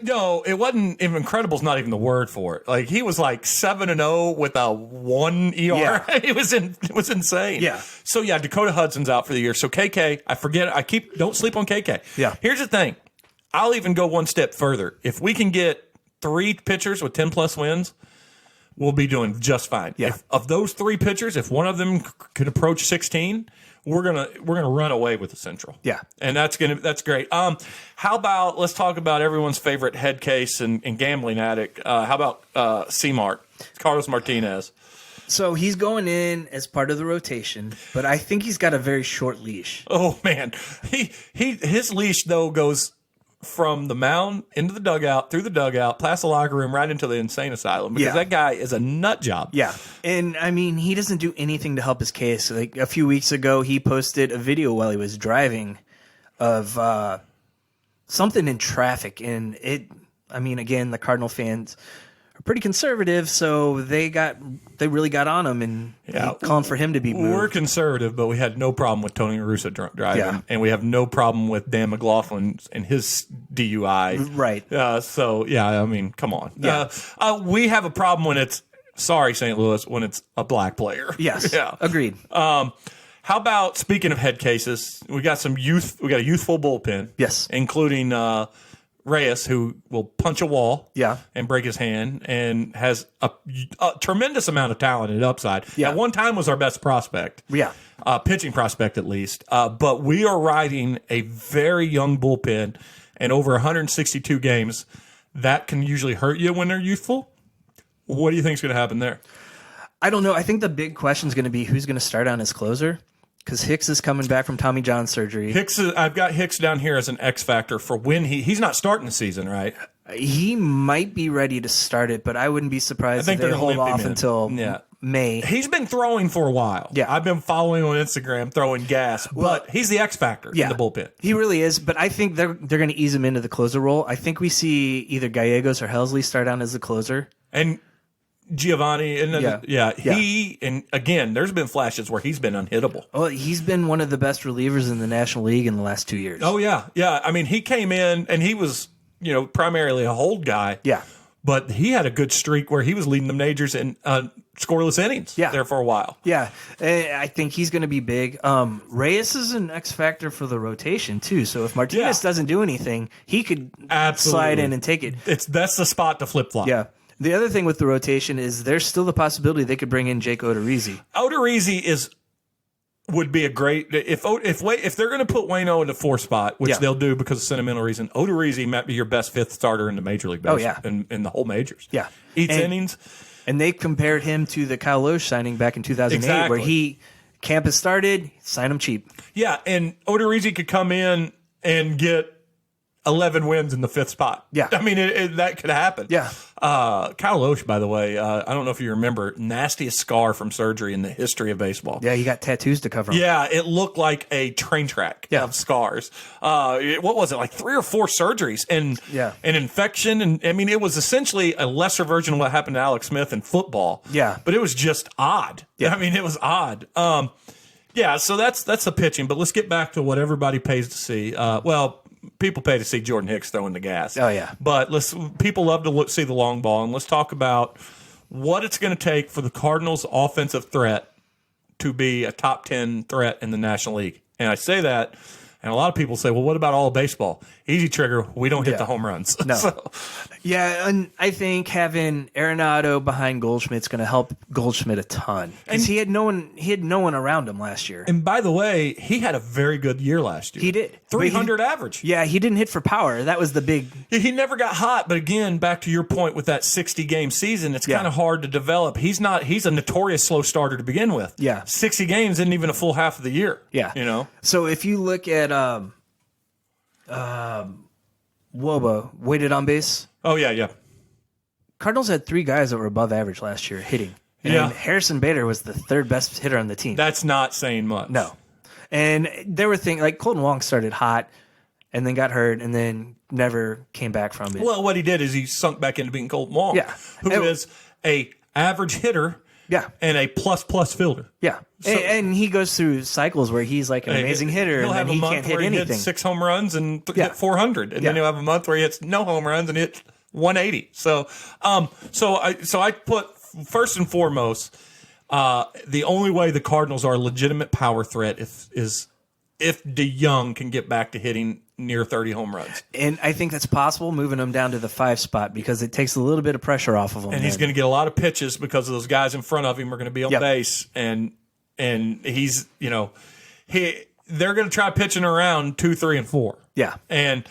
No, it wasn't. Incredible's not even the word for it. He was 7-0 with a 1 ER.
Yeah.
It was insane.
Yeah.
So Dakota Hudson's out for the year. So KK, don't sleep on KK.
Yeah.
Here's the thing. I'll even go one step further. If we can get 3 pitchers with 10 plus wins, will be doing just fine.
Yeah.
Of those 3 pitchers, if one of them could approach 16, we're gonna run away with the Central.
Yeah,
and that's great. How about let's talk about everyone's favorite head case and gambling addict. How about C-Mart, Carlos Martinez?
So he's going in as part of the rotation, but I think he's got a very short leash.
Oh man, his leash though goes from the mound into the dugout, through the dugout, past the locker room, right into the insane asylum because that guy is a nut job.
Yeah, and I mean he doesn't do anything to help his case. Like a few weeks ago, he posted a video while he was driving of something in traffic, and it. I mean, again, the Cardinal fans are pretty conservative, so they really got on him and calling for him to be moved.
We're conservative, but we had no problem with Tony La Russa driving,
Yeah.
and we have no problem with Dan McLaughlin and his DUI.
Right.
So yeah, I mean, come on.
Yeah.
We have a problem when it's St. Louis when it's a black player.
Yes.
Yeah.
Agreed.
How about speaking of head cases? We got a youthful bullpen.
Yes.
Including Reyes, who will punch a wall and break his hand and has a tremendous amount of talent and upside.
Yeah.
At one time was our best prospect.
Yeah.
Pitching prospect at least. But we are riding a very young bullpen and over 162 games. That can usually hurt you when they're youthful. What do you think is going to happen there?
I don't know. I think the big question is going to be who's going to start on as closer. Because Hicks is coming back from Tommy John surgery.
I've got Hicks down here as an X factor for when he's not starting the season, right?
He might be ready to start it, but I wouldn't be surprised if they hold off until May.
He's been throwing for a while.
Yeah.
I've been following on Instagram, throwing gas, but he's the X factor in the bullpen.
He really is, but I think they're going to ease him into the closer role. I think we see either Gallegos or Helsley start on as the closer.
And Giovanni, and he, and again, there's been flashes where he's been unhittable.
Well, he's been one of the best relievers in the National League in the last 2 years.
Oh yeah, yeah. I mean, he came in and he was, primarily a hold guy.
Yeah,
but he had a good streak where he was leading the majors in scoreless innings. There for a while.
Yeah, I think he's going to be big. Reyes is an X factor for the rotation too. So if Martinez doesn't do anything, he could slide in and take it.
That's the spot to flip flop.
Yeah. The other thing with the rotation is there's still the possibility they could bring in Jake Odorizzi.
Odorizzi would be a great if they're going to put Waino in the 4th spot, which they'll do because of sentimental reason. Odorizzi might be your best 5th starter in the Major League Baseball. in the whole majors.
Yeah,
eats innings,
and they compared him to the Kyle Loesch signing back in 2008, where camp has started, sign him cheap. Yeah,
and Odorizzi could come in and get 11 wins in the 5th spot.
Yeah.
I mean, that could happen.
Yeah.
Kyle Loesch, by the way, I don't know if you remember, nastiest scar from surgery in the history of baseball.
Yeah, he got tattoos to cover him.
Yeah, it looked like a train track of scars. What was it, like 3 or 4 surgeries and an infection? And I mean, it was essentially a lesser version of what happened to Alex Smith in football.
Yeah.
But it was just odd. Yeah. I mean, it was odd. So that's the pitching. But let's get back to what everybody pays to see. People pay to see Jordan Hicks throwing the gas.
Oh, yeah.
But people love to see the long ball, and let's talk about what it's going to take for the Cardinals' offensive threat to be a top 10 threat in the National League. And I say that, and a lot of people say, well, what about all of baseball? Easy trigger, we don't hit the home runs.
No. Yeah, and I think having Arenado behind Goldschmidt's going to help Goldschmidt a ton. Because he had no one around him last year.
And by the way, he had a very good year last year.
He did.
300 average.
Yeah, he didn't hit for power. That was the big...
He never got hot, but again, back to your point with that 60-game season, it's kind of hard to develop. He's a notorious slow starter to begin with.
Yeah.
60 games isn't even a full half of the year.
Yeah. So if you look at Woba, weighted on base...
Oh, yeah.
Cardinals had 3 guys that were above average last year hitting. And Harrison Bader was the 3rd best hitter on the team.
That's not saying much.
No. And there were things like Colton Wong started hot and then got hurt and then never came back from it.
Well, what he did is he sunk back into being Colton Wong, who is a average hitter and a plus fielder.
Yeah. So, and he goes through cycles where he's like an amazing hitter and then he can't hit anything. He hits
6 home runs and hit 400. And then he'll have a month where he hits no home runs and hits 180. So I put first and foremost, the only way the Cardinals are a legitimate power threat is if DeYoung can get back to hitting near 30 home runs.
And I think that's possible, moving him down to the 5 spot, because it takes a little bit of pressure off of him.
And he's going to get a lot of pitches because of those guys in front of him are going to be on base. And he's, they're going to try pitching around 2, 3, and 4.
Yeah.
And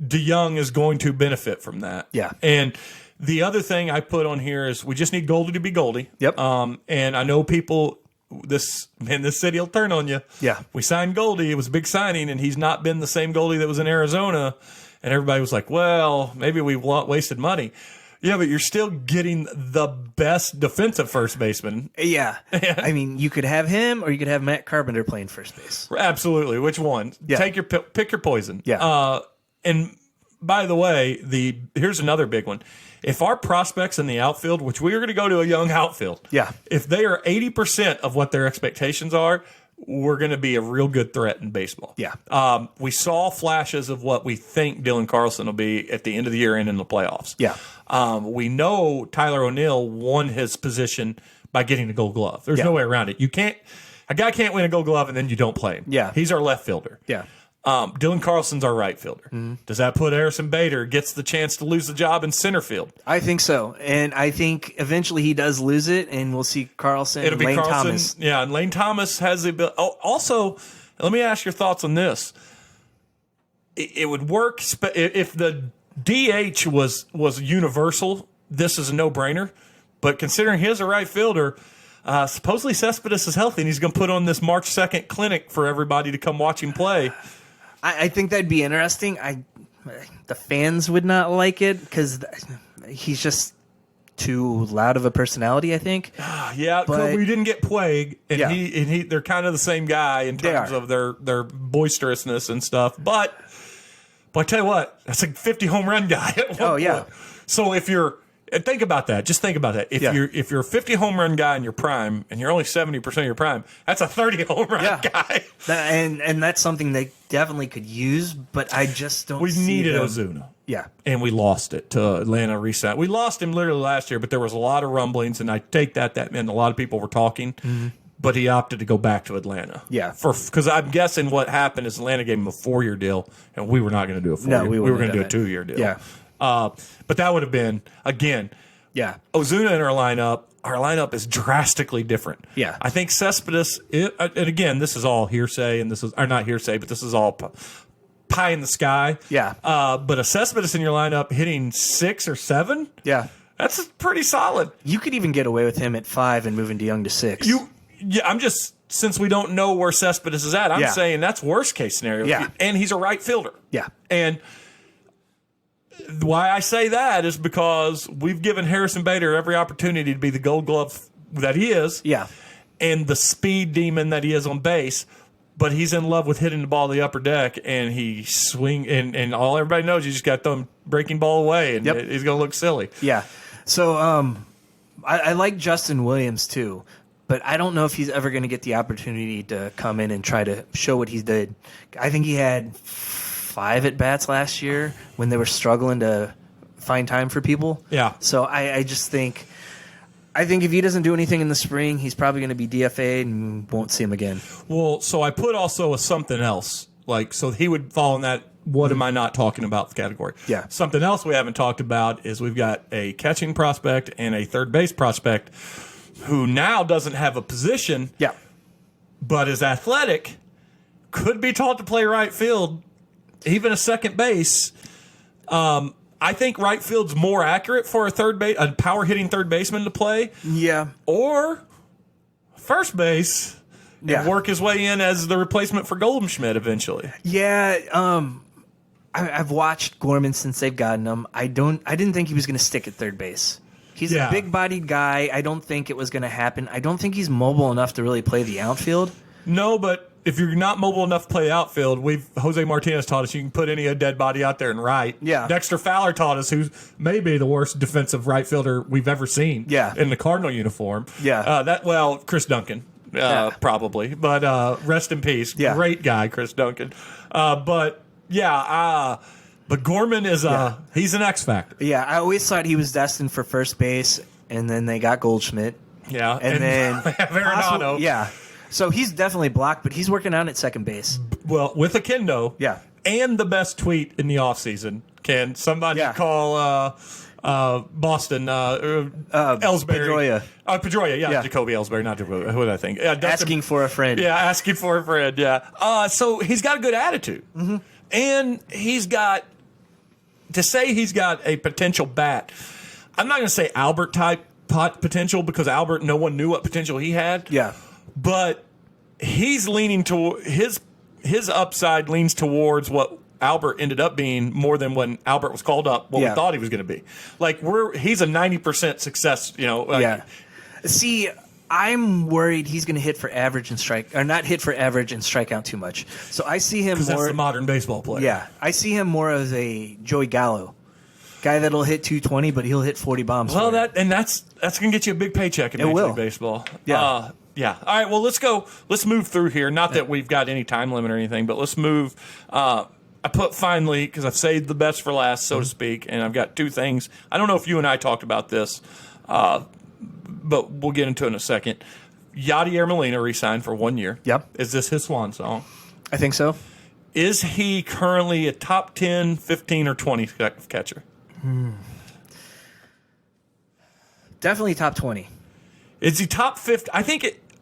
DeYoung is going to benefit from that.
Yeah.
And the other thing I put on here is we just need Goldie to be Goldie.
Yep.
And I know people, this city will turn on you.
Yeah.
We signed Goldie. It was a big signing, and he's not been the same Goldie that was in Arizona. And everybody was like, well, maybe we wasted money. Yeah, but you're still getting the best defensive first baseman.
Yeah. I mean, you could have him, or you could have Matt Carpenter playing first base.
Absolutely. Which one?
Yeah.
Pick your poison.
Yeah.
And by the way, here's another big one. If our prospects in the outfield, which we are going to go to a young outfield, if they are 80% of what their expectations are, we're going to be a real good threat in baseball.
Yeah.
We saw flashes of what we think Dylan Carlson will be at the end of the year and in the playoffs.
Yeah.
We know Tyler O'Neill won his position by getting a Gold Glove. There's no way around it. A guy can't win a Gold Glove and then you don't play him.
Yeah.
He's our left fielder.
Yeah.
Dylan Carlson's our right fielder. Mm-hmm. Does that put Harrison Bader gets the chance to lose the job in center field?
I think so, and I think eventually he does lose it, and we'll see Carlson.
It'll be
Lane
Carlson.
Thomas.
Yeah, and Lane Thomas has the ability. Oh, also, let me ask your thoughts on this. It would work if the DH was universal. This is a no-brainer, but considering he's a right fielder. Supposedly Cespedes is healthy, and he's going to put on this March 2nd clinic for everybody to come watch him play.
I think that'd be interesting. The fans would not like it because he's just too loud of a personality, I think.
Yeah, but we didn't get Puig, and they're kind of the same guy in terms of their boisterousness and stuff. But I tell you what, that's a 50 home run guy at one point.
Yeah.
So if you're think about that. Just think about that. If you're a 50 home run guy in your prime and you're only 70% of your prime, that's a 30 home run guy.
And that's something they definitely could use, but I just don't.
We needed Ozuna.
Yeah.
And we lost it to Atlanta reset. We lost him literally last year, but there was a lot of rumblings, and I take that meant a lot of people were talking. Mm-hmm. But he opted to go back to Atlanta.
Yeah.
Because I'm guessing what happened is Atlanta gave him a 4-year deal, and we were not going to do a 4-year.
No, we
were going to do a 2-year deal.
Yeah.
But that would have been, again, Ozuna in our lineup is drastically different.
Yeah.
I think Cespedes, and again, this is all hearsay, and this is, or not hearsay, but this is all pie in the sky.
Yeah.
But a Cespedes in your lineup hitting 6 or 7?
Yeah.
That's pretty solid.
You could even get away with him at 5 and moving DeYoung to 6.
I'm just, since we don't know where Cespedes is at, I'm saying that's worst case scenario.
Yeah.
And he's a right fielder.
Yeah.
And why I say that is because we've given Harrison Bader every opportunity to be the Gold Glove that he is.
Yeah.
And the speed demon that he is on base. But he's in love with hitting the ball to the upper deck, and he swing, and all everybody knows you just got them breaking ball away, and he's going to look silly.
Yeah. So I like Justin Williams too, but I don't know if he's ever going to get the opportunity to come in and try to show what he did. I think he had 5 at-bats last year when they were struggling to find time for people.
Yeah.
So I just think if he doesn't do anything in the spring, he's probably going to be DFA'd and won't see him again.
Well, so I put also a something else. So he would fall in that what am I not talking about category.
Yeah.
Something else we haven't talked about is we've got a catching prospect and a third base prospect who now doesn't have a position, but is athletic, could be taught to play right field, even a second base. I think right field's more accurate for a power hitting third baseman to play.
Yeah.
Or first base and work his way in as the replacement for Goldschmidt eventually.
Yeah. I've watched Gorman since they've gotten him. I didn't think he was going to stick at third base. He's a big bodied guy. I don't think it was going to happen. I don't think he's mobile enough to really play the outfield.
No, but if you're not mobile enough to play outfield, Jose Martinez taught us you can put any dead body out there and right.
Yeah.
Dexter Fowler taught us, who's maybe the worst defensive right fielder we've ever seen.
Yeah.
In the Cardinal uniform.
Yeah.
Chris Duncan, probably, but rest in peace.
Yeah.
Great guy, Chris Duncan. But Gorman is he's an X factor.
Yeah, I always thought he was destined for first base, and then they got Goldschmidt.
Yeah,
and then
Arenado.
Yeah. So he's definitely blocked, but he's working out at second base.
Well, with Akendo.
Yeah.
and the best tweet in the offseason. Can somebody call Boston Ellsbury?
Pedroia.
Pedroia, yeah. Jacoby Ellsbury, not Jacoby. Who did I think?
Asking for a friend.
Yeah, asking for a friend, yeah. So he's got a good attitude. Mm-hmm. And he's got, to say he's got a potential bat, I'm not going to say Albert type potential because Albert, no one knew what potential he had.
Yeah.
But he's leaning to his upside leans towards what Albert ended up being more than when Albert was called up, what we thought he was going to be. Like he's a 90% success,
See, I'm worried he's going to hit for average and strike, or not hit for average and strike out too much. So I see him more.
That's the modern baseball player.
Yeah, I see him more as a Joey Gallo guy that'll hit 220, but he'll hit 40 bombs.
Well, that's going to get you a big paycheck in Major League Baseball.
Yeah.
Yeah. All right. Well, let's go. Let's move through here. Not that we've got any time limit or anything, but let's move. I put finally, because I've saved the best for last, so to speak, and I've got two things. I don't know if you and I talked about this, but we'll get into it in a second. Yadier Molina re-signed for 1 year.
Yep.
Is this his swan song?
I think so.
Is he currently a top 10, 15, or 20 catcher?
Definitely top 20.
Is he top 50?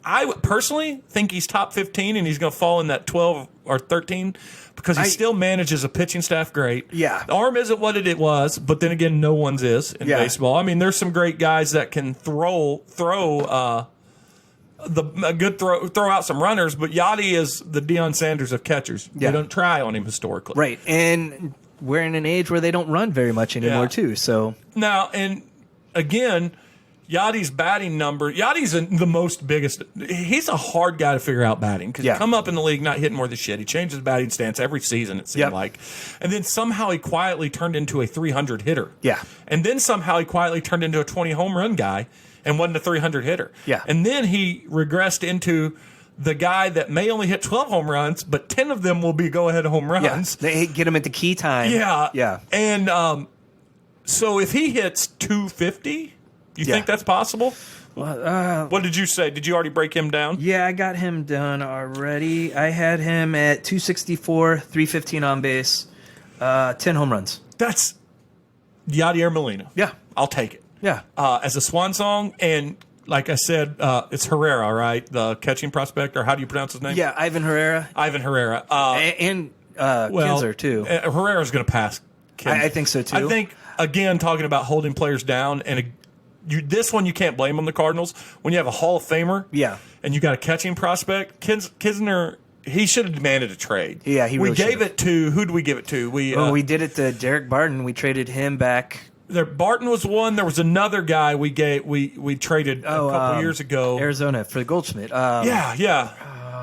I personally think he's top 15, and he's going to fall in that 12 or 13 because he still manages a pitching staff great.
Yeah.
The arm isn't what it was, but then again, no one's is in baseball. I mean, there's some great guys that can throw out some runners, but Yachty is the Deion Sanders of catchers.
Yeah.
They don't try on him historically.
Right. And we're in an age where they don't run very much anymore, too. So
now, and again, Yachty's batting number. Yachty's the most biggest. He's a hard guy to figure out batting because you come up in the league not hitting more than shit. He changes his batting stance every season, it seemed like. And then somehow he quietly turned into a 300 hitter.
Yeah.
And then somehow he quietly turned into a 20 home run guy and wasn't a 300 hitter.
Yeah.
And then he regressed into the guy that may only hit 12 home runs, but 10 of them will be go-ahead home runs.
Yeah. They get him at the key time.
Yeah.
Yeah.
And so if he hits 250... You think that's possible?
Well,
what did you say? Did you already break him down?
Yeah, I got him done already. I had him at 264, 315 on base, 10 home runs.
That's Yadier Molina.
Yeah.
I'll take it.
Yeah.
As a swan song, and like I said, it's Herrera, right? The catching prospect, or how do you pronounce his name?
Yeah, Ivan Herrera. And Kinzer, too.
Herrera's going to pass Kinzer.
I think so, too.
I think, again, talking about holding players down, and this one you can't blame on the Cardinals. When you have a Hall of Famer and you got a catching prospect, Kisner, he should have demanded a trade.
Yeah, he really
We gave it to, who did we give it to?
We did it to Derek Barton. We traded him back.
Barton was one. There was another guy we traded a couple years ago.
Arizona for Goldschmidt.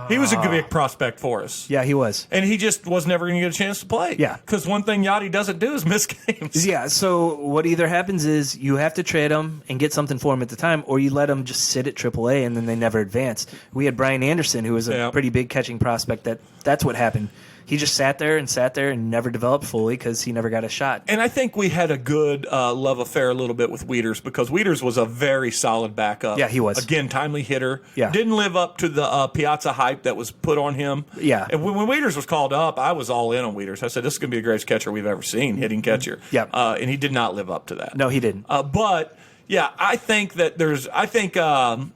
He was a big prospect for us.
Yeah, he was.
And he just was never going to get a chance to play.
Yeah.
Because one thing Yachty doesn't do is miss games.
Yeah, so what either happens is you have to trade him and get something for him at the time, or you let him just sit at AAA and then they never advance. We had Brian Anderson, who was a pretty big catching prospect. That's what happened. He just sat there and never developed fully because he never got a shot.
And I think we had a good love affair a little bit with Wieters because Wieters was a very solid backup.
Yeah, he was.
Again, timely hitter.
Yeah.
Didn't live up to the Piazza hype that was put on him.
Yeah.
And when Wieters was called up, I was all in on Wieters. I said, this is going to be the greatest catcher we've ever seen, hitting catcher.
Yeah.
And he did not live up to that.
No, he didn't.
But, yeah, I think and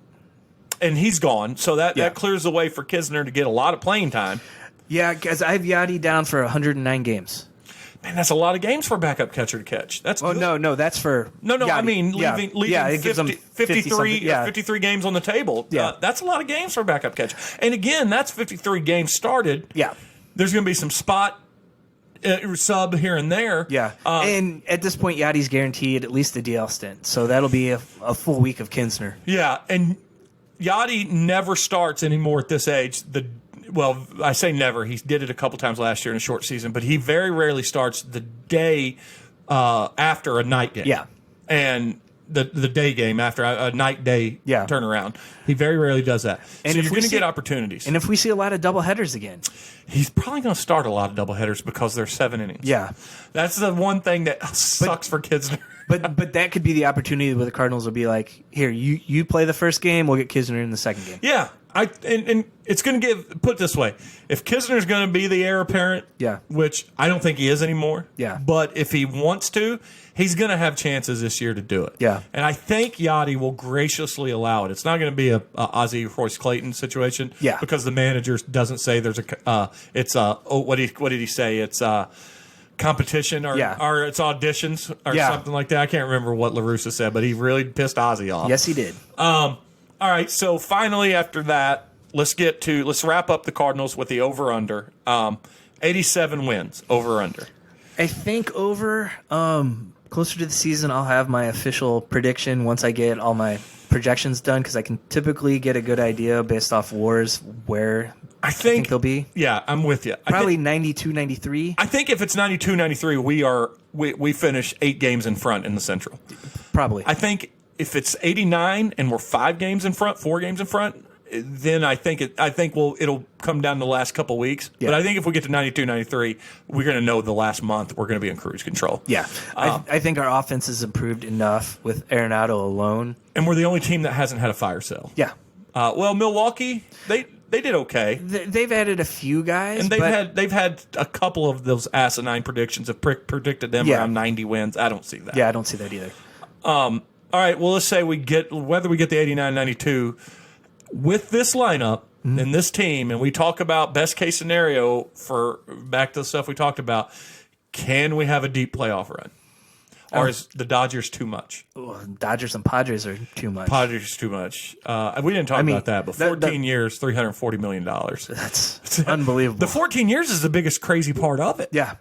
he's gone, so that clears the way for Kisner to get a lot of playing time.
Yeah, because I have Yachty down for 109 games.
Man, that's a lot of games for a backup catcher to catch. That's good.
No, that's for
Yachty. I mean, leaving
it gives
53 games on the table.
Yeah.
That's a lot of games for a backup catcher. And again, that's 53 games started.
Yeah.
There's going to be some spot sub here and there.
Yeah. And at this point, Yachty's guaranteed at least a DL stint. So that'll be a full week of Kinsner.
Yeah, and Yachty never starts anymore at this age. Well, I say never. He did it a couple times last year in a short season, but he very rarely starts the day after a night game.
Yeah.
And the day game after a night-day turnaround. He very rarely does that.
And
so you're going to get opportunities.
And if we see a lot of doubleheaders again.
He's probably going to start a lot of doubleheaders because they're 7 innings.
Yeah.
That's the one thing that sucks for Kinsner.
But that could be the opportunity where the Cardinals will be like, here, you play the first game, we'll get Kisner in the second game.
Yeah. And it's going to put it this way, if Kisner's going to be the heir apparent, which I don't think he is anymore, but if he wants to, he's going to have chances this year to do it.
Yeah.
And I think Yachty will graciously allow it. It's not going to be a Ozzie Royce Clayton situation, because the manager doesn't say there's what did he say? It's competition or it's auditions or something like that. I can't remember what LaRussa said, but he really pissed Ozzie off.
Yes, he did.
All right, so finally after that, let's wrap up the Cardinals with the over-under. 87 wins, over-under.
I think over, closer to the season, I'll have my official prediction once I get all my projections done, because I can typically get a good idea based off wars where I think they'll be.
Yeah, I'm with you.
Probably 92, 93.
I think if it's 92, 93, we finish 8 games in front in the Central.
Probably.
I think if it's 89 and we're 4 games in front, then I think it'll come down to the last couple weeks. Yeah. But I think if we get to 92, 93, we're going to know the last month we're going to be in cruise control.
Yeah. I think our offense has improved enough with Arenado alone.
And we're the only team that hasn't had a fire sale.
Yeah.
Well, Milwaukee, they did okay.
They've added a few guys.
And they've had a couple of those asinine predictions have predicted them around 90 wins. I don't see that.
Yeah, I don't see that either.
All right, well, let's say whether we get the 89-92 with this lineup and this team, and we talk about best case scenario for back to the stuff we talked about, can we have a deep playoff run? Or is the Dodgers too much?
Dodgers and Padres are too much.
Padres too much. We didn't talk about that, but 14 years, $340 million.
That's unbelievable.
The 14 years is the biggest crazy part of it.
Yeah.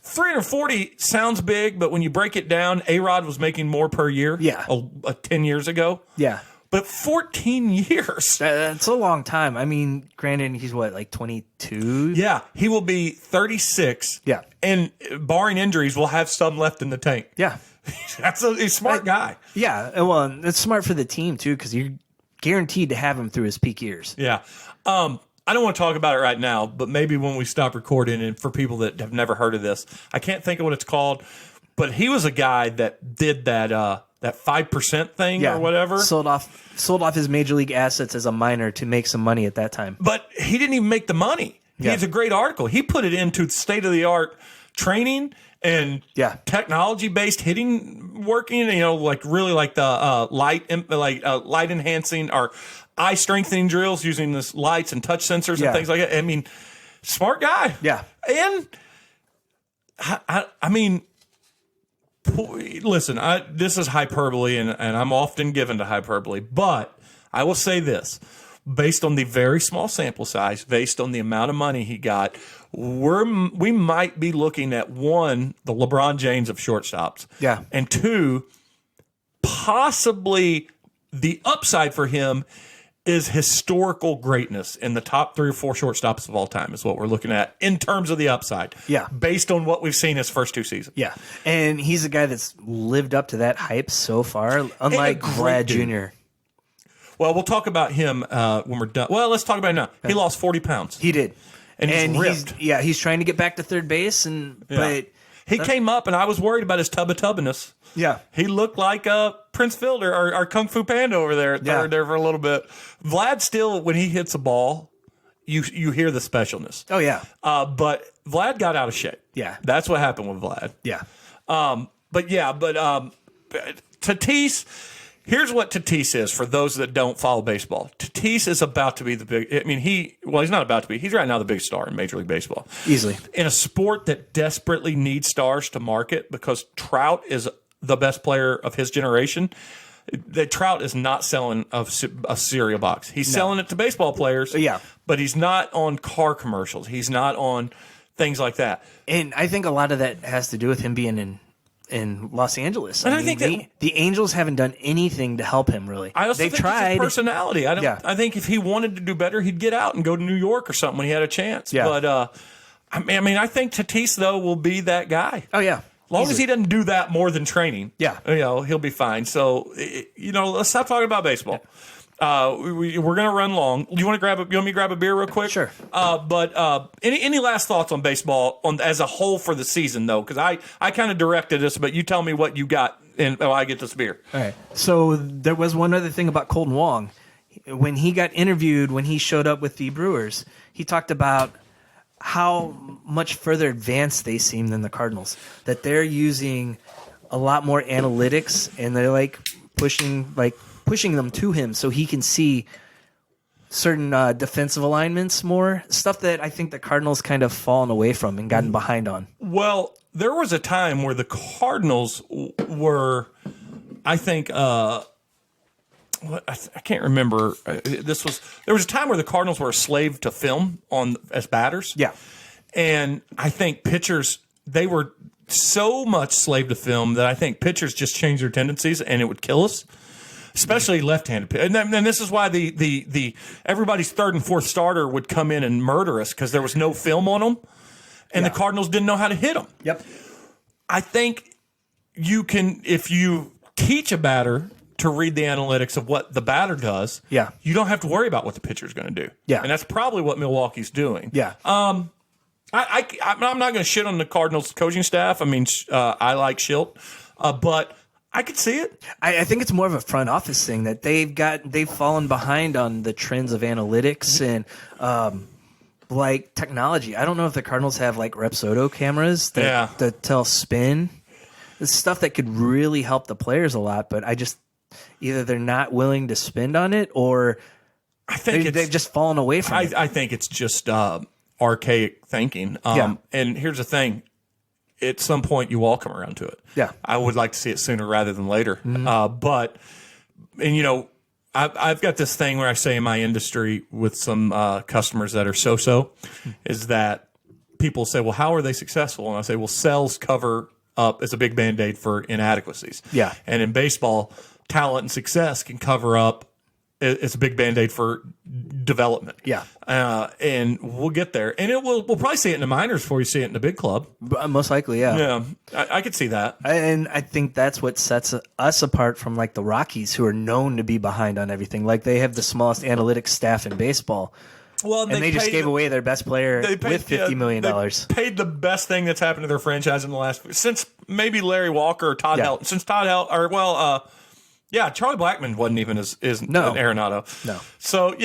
340 sounds big, but when you break it down, A-Rod was making more per year 10 years ago.
Yeah.
But 14 years.
That's a long time. I mean, granted, he's like 22?
Yeah. He will be 36.
Yeah.
And barring injuries, we'll have some left in the tank.
Yeah.
He's a smart guy.
Yeah. Well, it's smart for the team, too, because you're guaranteed to have him through his peak years.
Yeah. I don't want to talk about it right now, but maybe when we stop recording, and for people that have never heard of this, I can't think of what it's called, but he was a guy that did that 5% thing or whatever.
Sold off his major league assets as a minor to make some money at that time.
But he didn't even make the money. He has a great article. He put it into state-of-the-art training and technology-based hitting working, like really like the light enhancing or eye strengthening drills using this lights and touch sensors and things like that. I mean, smart guy.
Yeah.
And I mean, listen, this is hyperbole, and I'm often given to hyperbole, but I will say this. Based on the very small sample size, based on the amount of money he got, we might be looking at, 1, the LeBron James of shortstops.
Yeah.
And 2, possibly the upside for him is historical greatness in the top 3 or 4 shortstops of all time is what we're looking at in terms of the upside.
Yeah.
Based on what we've seen his first 2 seasons.
Yeah. And he's a guy that's lived up to that hype so far, unlike Vlad Jr.
Well, we'll talk about him when we're done. Well, let's talk about it now. He lost 40 pounds.
He did.
And he's ripped.
He's trying to get back to third base, but
he came up, and I was worried about his tubba-tubbiness.
Yeah.
He looked like Prince Fielder or our Kung Fu Panda over there at third there for a little bit. Vlad still, when he hits a ball, you hear the specialness.
Oh, yeah.
But Vlad got out of shape.
Yeah.
That's what happened with Vlad.
Yeah.
But Tatis, here's what Tatis is for those that don't follow baseball. Tatis is about to be the big, I mean, he's not about to be. He's right now the big star in Major League Baseball.
Easily.
In a sport that desperately needs stars to market because Trout is the best player of his generation. The Trout is not selling a cereal box. He's selling it to baseball players.
Yeah.
But he's not on car commercials. He's not on things like that.
And I think a lot of that has to do with him being in Los Angeles.
And I think
the Angels haven't done anything to help him, really.
I also think it's his personality. I think if he wanted to do better, he'd get out and go to New York or something when he had a chance.
Yeah.
But I think Tatis, though, will be that guy.
Oh, yeah.
As long as he doesn't do that more than training, he'll be fine. So, let's stop talking about baseball. We're going to run long. You want me to grab a beer real quick?
Sure.
But any last thoughts on baseball as a whole for the season, though? Because I kind of directed this, but you tell me what you got and I get this beer.
All right. So there was one other thing about Colton Wong. When he got interviewed, when he showed up with the Brewers, he talked about how much further advanced they seem than the Cardinals. That they're using a lot more analytics, and they're pushing them to him so he can see certain defensive alignments more, stuff that I think the Cardinals kind of fallen away from and gotten behind on.
Well, there was a time where the Cardinals were, I think, I can't remember. There was a time where the Cardinals were a slave to film as batters.
Yeah.
And I think pitchers, they were so much slave to film that I think pitchers just changed their tendencies and it would kill us. Especially left-handed, and then this is why the everybody's third and fourth starter would come in and murder us because there was no film on them, and the Cardinals didn't know how to hit them.
Yep.
I think you can, if you teach a batter to read the analytics of what the batter does.
Yeah.
You don't have to worry about what the pitcher's going to do.
Yeah.
And that's probably what Milwaukee's doing.
Yeah.
I'm not going to shit on the Cardinals coaching staff. I mean, I like Schilt, but I could see it.
I think it's more of a front office thing that they've fallen behind on the trends of analytics and like technology. I don't know if the Cardinals have like Repsodo cameras that tell spin. It's stuff that could really help the players a lot, but either they're not willing to spend on it or
I think
they've just fallen away from it.
I think it's just archaic thinking. And here's the thing. At some point, you all come around to it.
Yeah.
I would like to see it sooner rather than later.
Mm-hmm.
I've got this thing where I say in my industry with some customers that are so-so is that people say, well, how are they successful? And I say, well, sales cover up as a big Band-Aid for inadequacies.
Yeah.
And in baseball, talent and success can cover up. It's a big Band-Aid for development.
Yeah.
And we'll get there. And we'll probably see it in the minors before you see it in the big club.
Most likely, yeah.
Yeah, I could see that.
And I think that's what sets us apart from like the Rockies, who are known to be behind on everything. Like they have the smallest analytics staff in baseball. Well, and they just gave away their best player with $50 million.
They paid the best thing that's happened to their franchise in the last, since maybe Larry Walker or Todd Helton. Since Todd Helton, Charlie Blackmon wasn't even an Arenado.
No.
So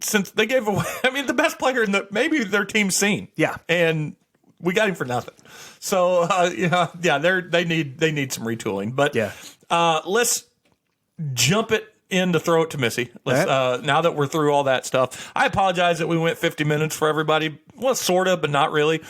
since they gave away, I mean, the best player in maybe their team's seen.
Yeah.
And we got him for nothing. So they need some retooling. But let's jump it in to throw it to Missy. Let's now that we're through all that stuff. I apologize that we went 50 minutes for everybody. Well, sort of, but not really.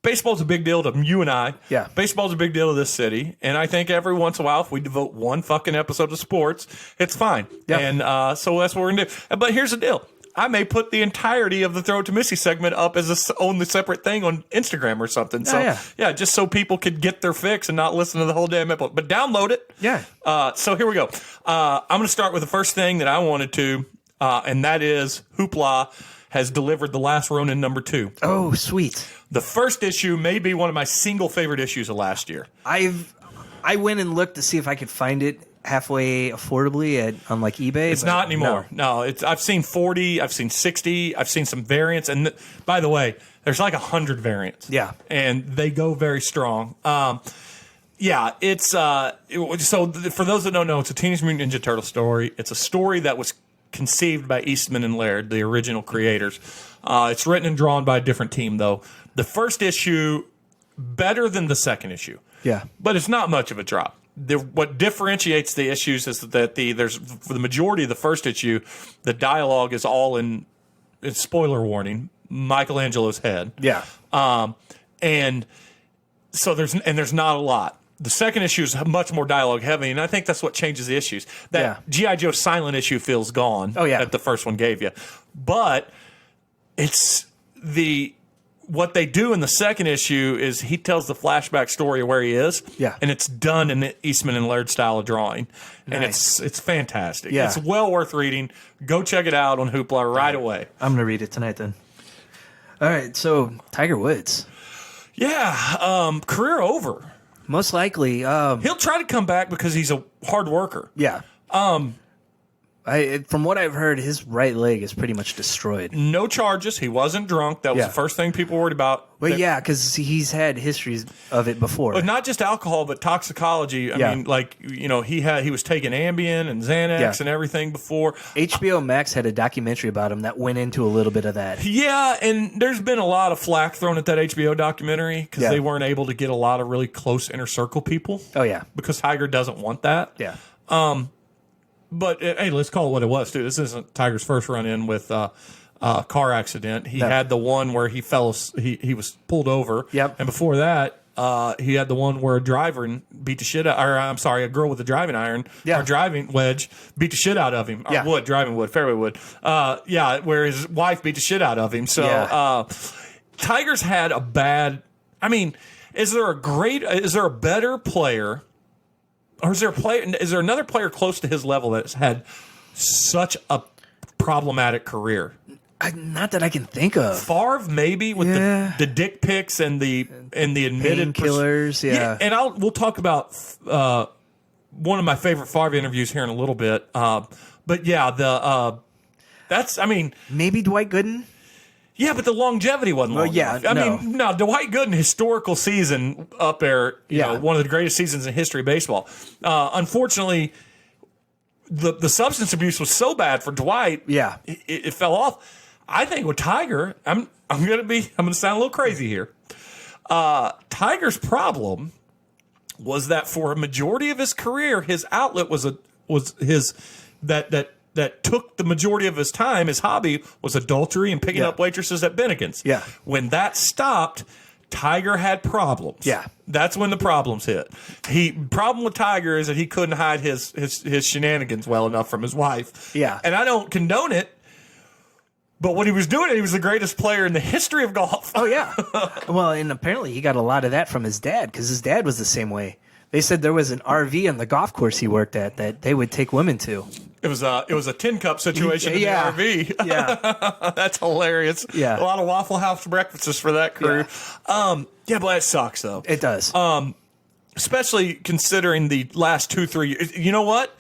Baseball's a big deal to you and I.
Yeah.
Baseball's a big deal to this city. And I think every once in a while, if we devote one fucking episode to sports, it's fine.
Yeah.
And so that's what we're going to do. But here's the deal. I may put the entirety of the Throw It to Missy segment up as its own separate thing on Instagram or something. So, just so people could get their fix and not listen to the whole damn episode. But download it.
Yeah.
So here we go. I'm going to start with the first thing that I wanted to, and that is Hoopla has delivered The Last Ronin #2.
Oh, sweet.
The first issue may be one of my single favorite issues of last year.
I went and looked to see if I could find it halfway affordably on like eBay.
It's not anymore. No, I've seen 40, I've seen 60, I've seen some variants, and by the way, there's like 100 variants.
Yeah,
and they go very strong. It's so for those that don't know, it's a Teenage Mutant Ninja Turtle story. It's a story that was conceived by Eastman and Laird, the original creators. It's written and drawn by a different team, though. The first issue, better than the second issue.
Yeah.
But it's not much of a drop. What differentiates the issues is that there's for the majority of the first issue, the dialogue is all in spoiler warning, Michelangelo's head.
Yeah.
And so there's not a lot. The second issue is much more dialogue heavy, and I think that's what changes the issues. That G.I. Joe silent issue feels gone that the first one gave you. But it's what they do in the second issue is he tells the flashback story of where he is.
Yeah.
And it's done in the Eastman and Laird style of drawing. And it's fantastic.
Yeah.
It's well worth reading. Go check it out on Hoopla right away.
I'm going to read it tonight then. All right, so Tiger Woods.
Yeah, career over.
Most likely.
He'll try to come back because he's a hard worker.
Yeah. From what I've heard, his right leg is pretty much destroyed.
No charges. He wasn't drunk. That was the first thing people worried about.
Well, yeah, because he's had histories of it before.
But not just alcohol, but toxicology. I mean, like, he was taking Ambien and Xanax and everything before.
HBO Max had a documentary about him that went into a little bit of that.
Yeah, and there's been a lot of flack thrown at that HBO documentary because they weren't able to get a lot of really close inner circle people.
Oh, yeah.
Because Tiger doesn't want that.
Yeah.
But, hey, let's call it what it was, too. This isn't Tiger's first run-in with a car accident. He had the one where he was pulled over.
Yep.
And before that, he had the one where a driver beat the shit out, a girl with a driving iron or driving wedge beat the shit out of him. Or driving wood, fairway wood. Where his wife beat the shit out of him. So, Tiger's had a bad, is there a better player? Or is there another player close to his level that's had such a problematic career?
Not that I can think of.
Favre, maybe, with the dick pics and the admitted
killers.
And we'll talk about one of my favorite Favre interviews here in a little bit. But yeah,
maybe Dwight Gooden.
Yeah, but the longevity wasn't long enough. I mean, no, Dwight Gooden, historical season up there, one of the greatest seasons in history of baseball. Unfortunately, the substance abuse was so bad for Dwight, it fell off. I think with Tiger, I'm going to sound a little crazy here. Tiger's problem was that for a majority of his career, his outlet was that took the majority of his time. His hobby was adultery and picking up waitresses at Bennigan's.
Yeah.
When that stopped, Tiger had problems.
Yeah.
That's when the problems hit. Problem with Tiger is that he couldn't hide his shenanigans well enough from his wife.
Yeah.
And I don't condone it, but when he was doing it, he was the greatest player in the history of golf.
Oh, yeah. Well, and apparently he got a lot of that from his dad because his dad was the same way. They said there was an RV on the golf course he worked at that they would take women to.
It was a tin cup situation in the RV.
Yeah.
That's hilarious.
Yeah.
A lot of Waffle House breakfasts for that crew.
Yeah.
But it sucks, though.
It does.
Especially considering the last 2-3 years. You know what?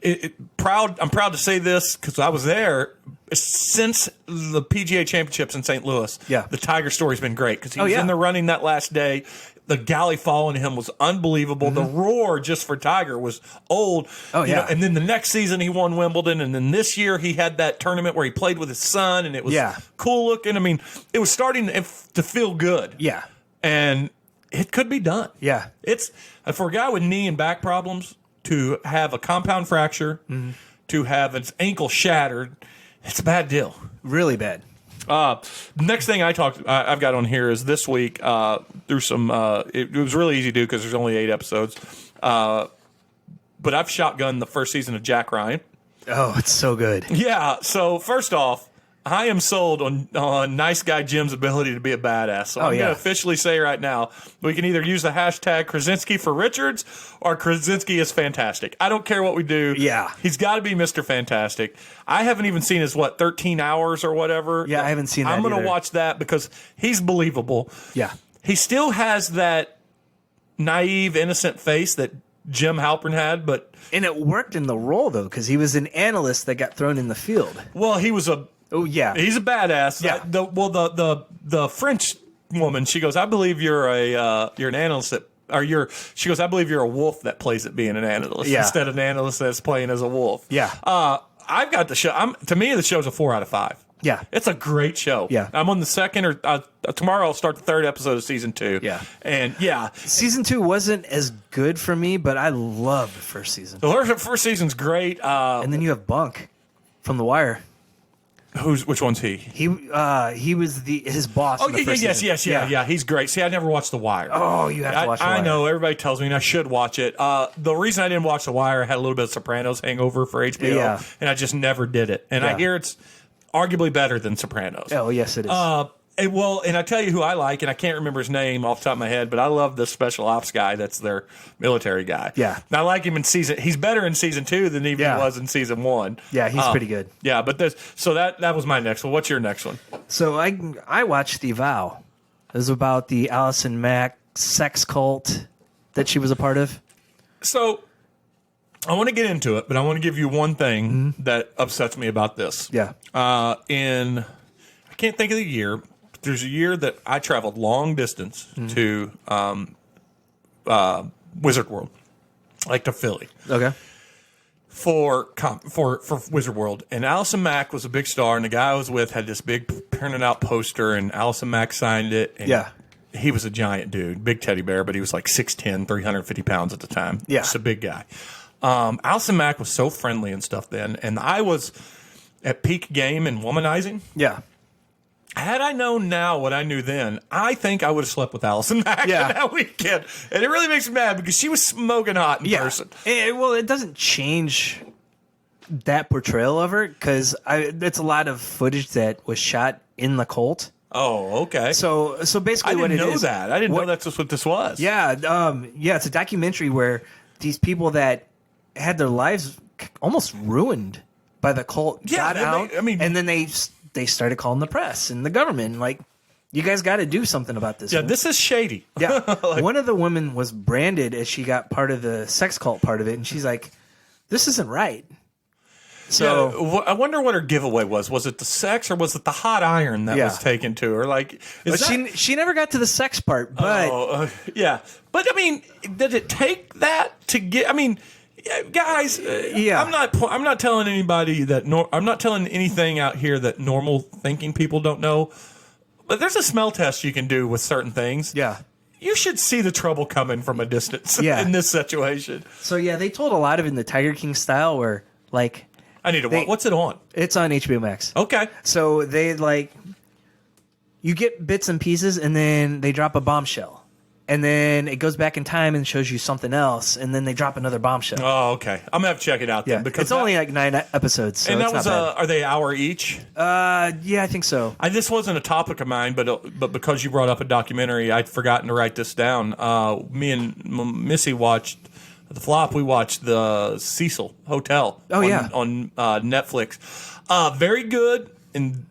I'm proud to say this because I was there. Since the PGA Championships in St. Louis, the Tiger story's been great because he was in the running that last day. The galley following him was unbelievable. The roar just for Tiger was old.
Oh, yeah.
And then the next season he won Wimbledon. And then this year he had that tournament where he played with his son. And it was cool looking. I mean, it was starting to feel good.
Yeah.
And it could be done.
Yeah.
It's for a guy with knee and back problems to have a compound fracture, to have his ankle shattered, it's a bad deal.
Really bad.
Next thing I've got on here is this week through some. It was really easy to do because there's only 8 episodes. But I've shotgunned the first season of Jack Ryan.
Oh, it's so good.
Yeah. So first off, I am sold on Nice Guy Jim's ability to be a badass. So I'm going to officially say right now, we can either use the hashtag Krasinski for Richards or Krasinski is fantastic. I don't care what we do.
Yeah.
He's got to be Mr. Fantastic. I haven't even seen his, 13 hours or whatever.
Yeah, I haven't seen that
I'm going to
either.
watch that because he's believable.
Yeah.
He still has that naive, innocent face that Jim Halpern had, but...
And it worked in the role, though, because he was an analyst that got thrown in the field.
Well, he was a...
Oh, yeah.
He's a badass.
Yeah.
The French woman, she goes, I believe you're an analyst she goes, I believe you're a wolf that plays at being an analyst instead of an analyst that's playing as a wolf.
Yeah.
I've got the show. To me, the show's a 4 out of 5.
Yeah.
It's a great show.
Yeah.
I'm on the second tomorrow I'll start the 3rd episode of season 2.
Yeah.
And
season 2 wasn't as good for me, but I loved the first season.
The first season's great.
And then you have Bunk from The Wire.
Which one's he?
He was his boss.
Oh,
in the first season.
Yeah. He's great. See, I never watched The Wire.
Oh, you have to watch The Wire.
I know. Everybody tells me, and I should watch it. The reason I didn't watch The Wire, I had a little bit of Sopranos hangover for HBO, and I just never did it. And I hear it's arguably better than Sopranos.
Oh, yes, it is.
And I tell you who I like, and I can't remember his name off the top of my head, but I love this special ops guy that's their military guy.
Yeah.
And I like him in he's better in season 2 than even he was in season 1.
Yeah, he's pretty good.
Yeah, but that was my next one. What's your next one?
So I watched The Vow. It was about the Allison Mack sex cult that she was a part of.
So I want to get into it, but I want to give you one thing that upsets me about this.
Yeah.
I can't think of the year. But there's a year that I traveled long distance to Wizard World, like to Philly.
Okay.
For Wizard World, and Allison Mack was a big star, and the guy I was with had this big printed out poster, and Allison Mack signed it. And
Yeah.
he was a giant dude, big teddy bear, but he was like 6'10", 350 pounds at the time.
Yeah,
just a big guy. Allison Mack was so friendly and stuff then, and I was at peak game and womanizing.
Yeah.
Had I known now what I knew then, I think I would have slept with Allison Mack that weekend. And it really makes me mad because she was smoking hot in person.
Well, it doesn't change that portrayal of her because it's a lot of footage that was shot in the Colt.
Oh, okay.
So basically,
I didn't know
is,
that. I didn't know that's what this was.
Yeah, it's a documentary where these people that had their lives almost ruined by the Colt got out. And then they started calling the press and the government, like, you guys got to do something about this.
Yeah, this is shady.
Yeah. One of the women was branded as she got part of the sex cult part of it, and she's like, this isn't right. So
I wonder what her giveaway was. Was it the sex or was it the hot iron that was taken to her? Like,
she never got to the sex part, but
yeah. But I mean, did it take that to get? I mean, guys, I'm not telling anybody that. I'm not telling anything out here that normal thinking people don't know. But there's a smell test you can do with certain things.
Yeah.
You should see the trouble coming from a distance in this situation.
So yeah, they told a lot of it in the Tiger King style, where like.
I need to watch. What's it on?
It's on HBO Max.
Okay.
So they you get bits and pieces, and then they drop a bombshell, and then it goes back in time and shows you something else, and then they drop another bombshell.
Oh, okay. I'm gonna have to check it out then because
it's only like 9 episodes. So
and that
it's
was
not bad.
Are they an hour each?
Yeah, I think so.
This wasn't a topic of mine, but because you brought up a documentary, I'd forgotten to write this down. Me and Missy watched. The flop, we watched the Cecil Hotel on Netflix. Very good and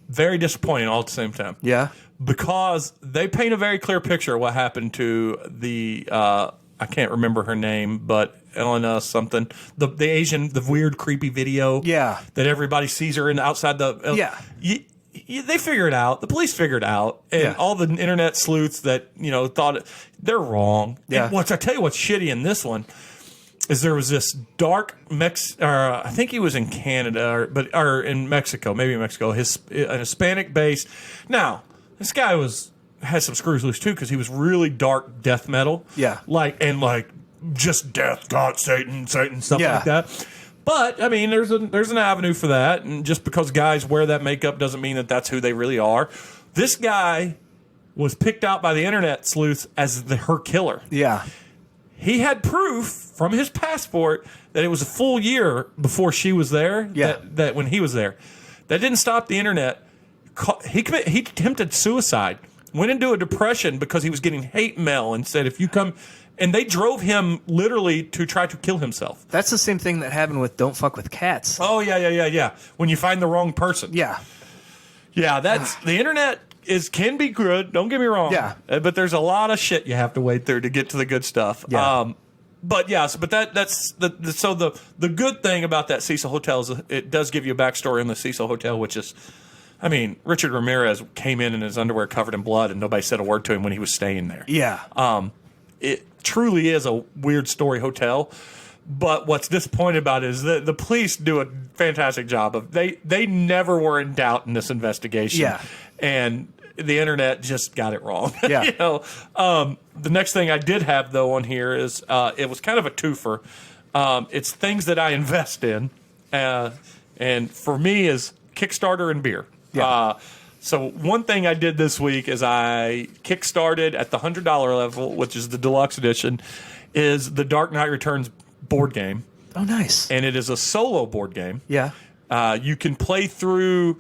very disappointing all at the same time.
Yeah.
Because they paint a very clear picture of what happened to the, I can't remember her name, but Elena something. The Asian, the weird, creepy video.
Yeah.
That everybody sees her in outside the. They figure it out. The police figured it out, and all the internet sleuths that thought they're wrong.
Yeah.
And I tell you what's shitty in this one is there was this dark I think he was in Canada or in Mexico, maybe in Mexico. An Hispanic base. Now this guy has some screws loose too because he was really dark death metal.
Yeah.
Like just death, God, Satan, stuff like that. But I mean, there's an avenue for that, and just because guys wear that makeup doesn't mean that that's who they really are. This guy was picked out by the internet sleuths as her killer.
Yeah,
he had proof from his passport that it was a full year before she was there.
Yeah,
that when he was there, that didn't stop the internet. He attempted suicide, went into a depression because he was getting hate mail and said, "If you come." And they drove him literally to try to kill himself.
That's the same thing that happened with Don't Fuck with Cats.
Oh, yeah. When you find the wrong person.
Yeah.
Yeah, that's the internet can be good. Don't get me wrong.
Yeah.
But there's a lot of shit you have to wade through to get to the good stuff.
Yeah.
That's the good thing about that Cecil Hotel is it does give you a backstory on the Cecil Hotel, which is, I mean, Richard Ramirez came in his underwear covered in blood, and nobody said a word to him when he was staying there.
Yeah.
It truly is a weird story hotel, but what's disappointing about it is that the police do a fantastic job of they never were in doubt in this investigation.
Yeah.
And the internet just got it wrong.
Yeah.
The next thing I did have though on here is it was kind of a twofer. It's things that I invest in, and for me is Kickstarter and beer.
Yeah.
So one thing I did this week is I kickstarted at the $100 level, which is the deluxe edition, is the Dark Knight Returns board game.
Oh, nice.
And it is a solo board game.
Yeah.
You can play through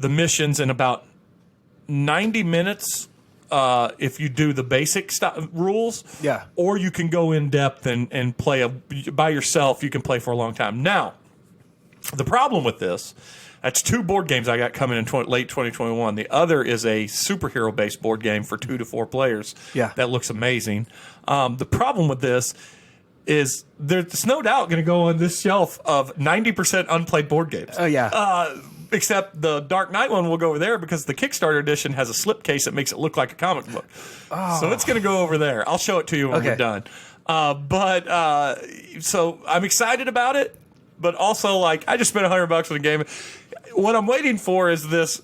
the missions in about 90 minutes if you do the basic rules.
Yeah.
Or you can go in depth and play by yourself. You can play for a long time. Now, the problem with this... That's 2 board games I got coming in late 2021. The other is a superhero-based board game for 2 to 4 players.
Yeah.
That looks amazing. The problem with this is there's no doubt going to go on this shelf of 90% unplayed board games.
Oh, yeah.
Except the Dark Knight one will go over there because the Kickstarter edition has a slipcase that makes it look like a comic book. Oh. So it's going to go over there. I'll show it to you when we're done. So I'm excited about it, but also like I just spent $100 on a game. What I'm waiting for is this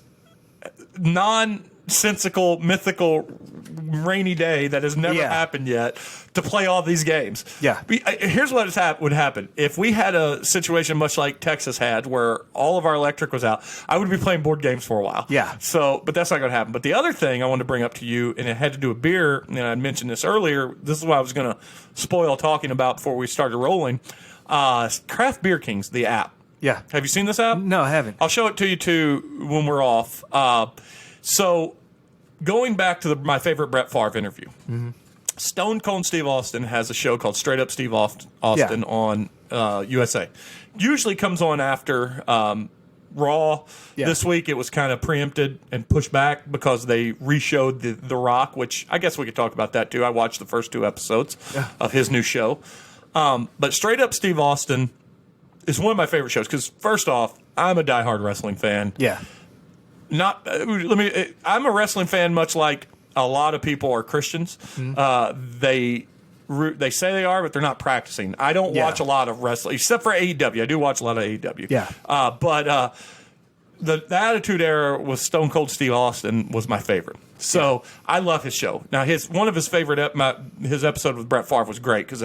nonsensical, mythical rainy day that has never happened yet to play all these games.
Yeah.
Here's what would happen. If we had a situation much like Texas had where all of our electric was out, I would be playing board games for a while.
Yeah.
So, but that's not going to happen. But the other thing I wanted to bring up to you, and it had to do with beer, and I mentioned this earlier, this is what I was going to spoil talking about before we started rolling. Craft Beer Kings, the app.
Yeah.
Have you seen this app?
No, I haven't.
I'll show it to you too when we're off. So going back to my favorite Brett Favre interview, Stone Cold Steve Austin has a show called Straight Up Steve Austin on USA. Usually comes on after Raw.
Yeah.
This week it was kind of preempted and pushed back because they reshowed the Rock, which I guess we could talk about that too. I watched the first 2 episodes of his new show. But Straight Up Steve Austin is one of my favorite shows because first off, I'm a diehard wrestling fan.
Yeah.
I'm a wrestling fan, much like a lot of people are Christians. They say they are, but they're not practicing. I don't watch a lot of wrestling, except for AEW. I do watch a lot of AEW.
Yeah.
But the Attitude Era with Stone Cold Steve Austin was my favorite. So I love his show. Now, one of his favorite his episode with Brett Favre was great because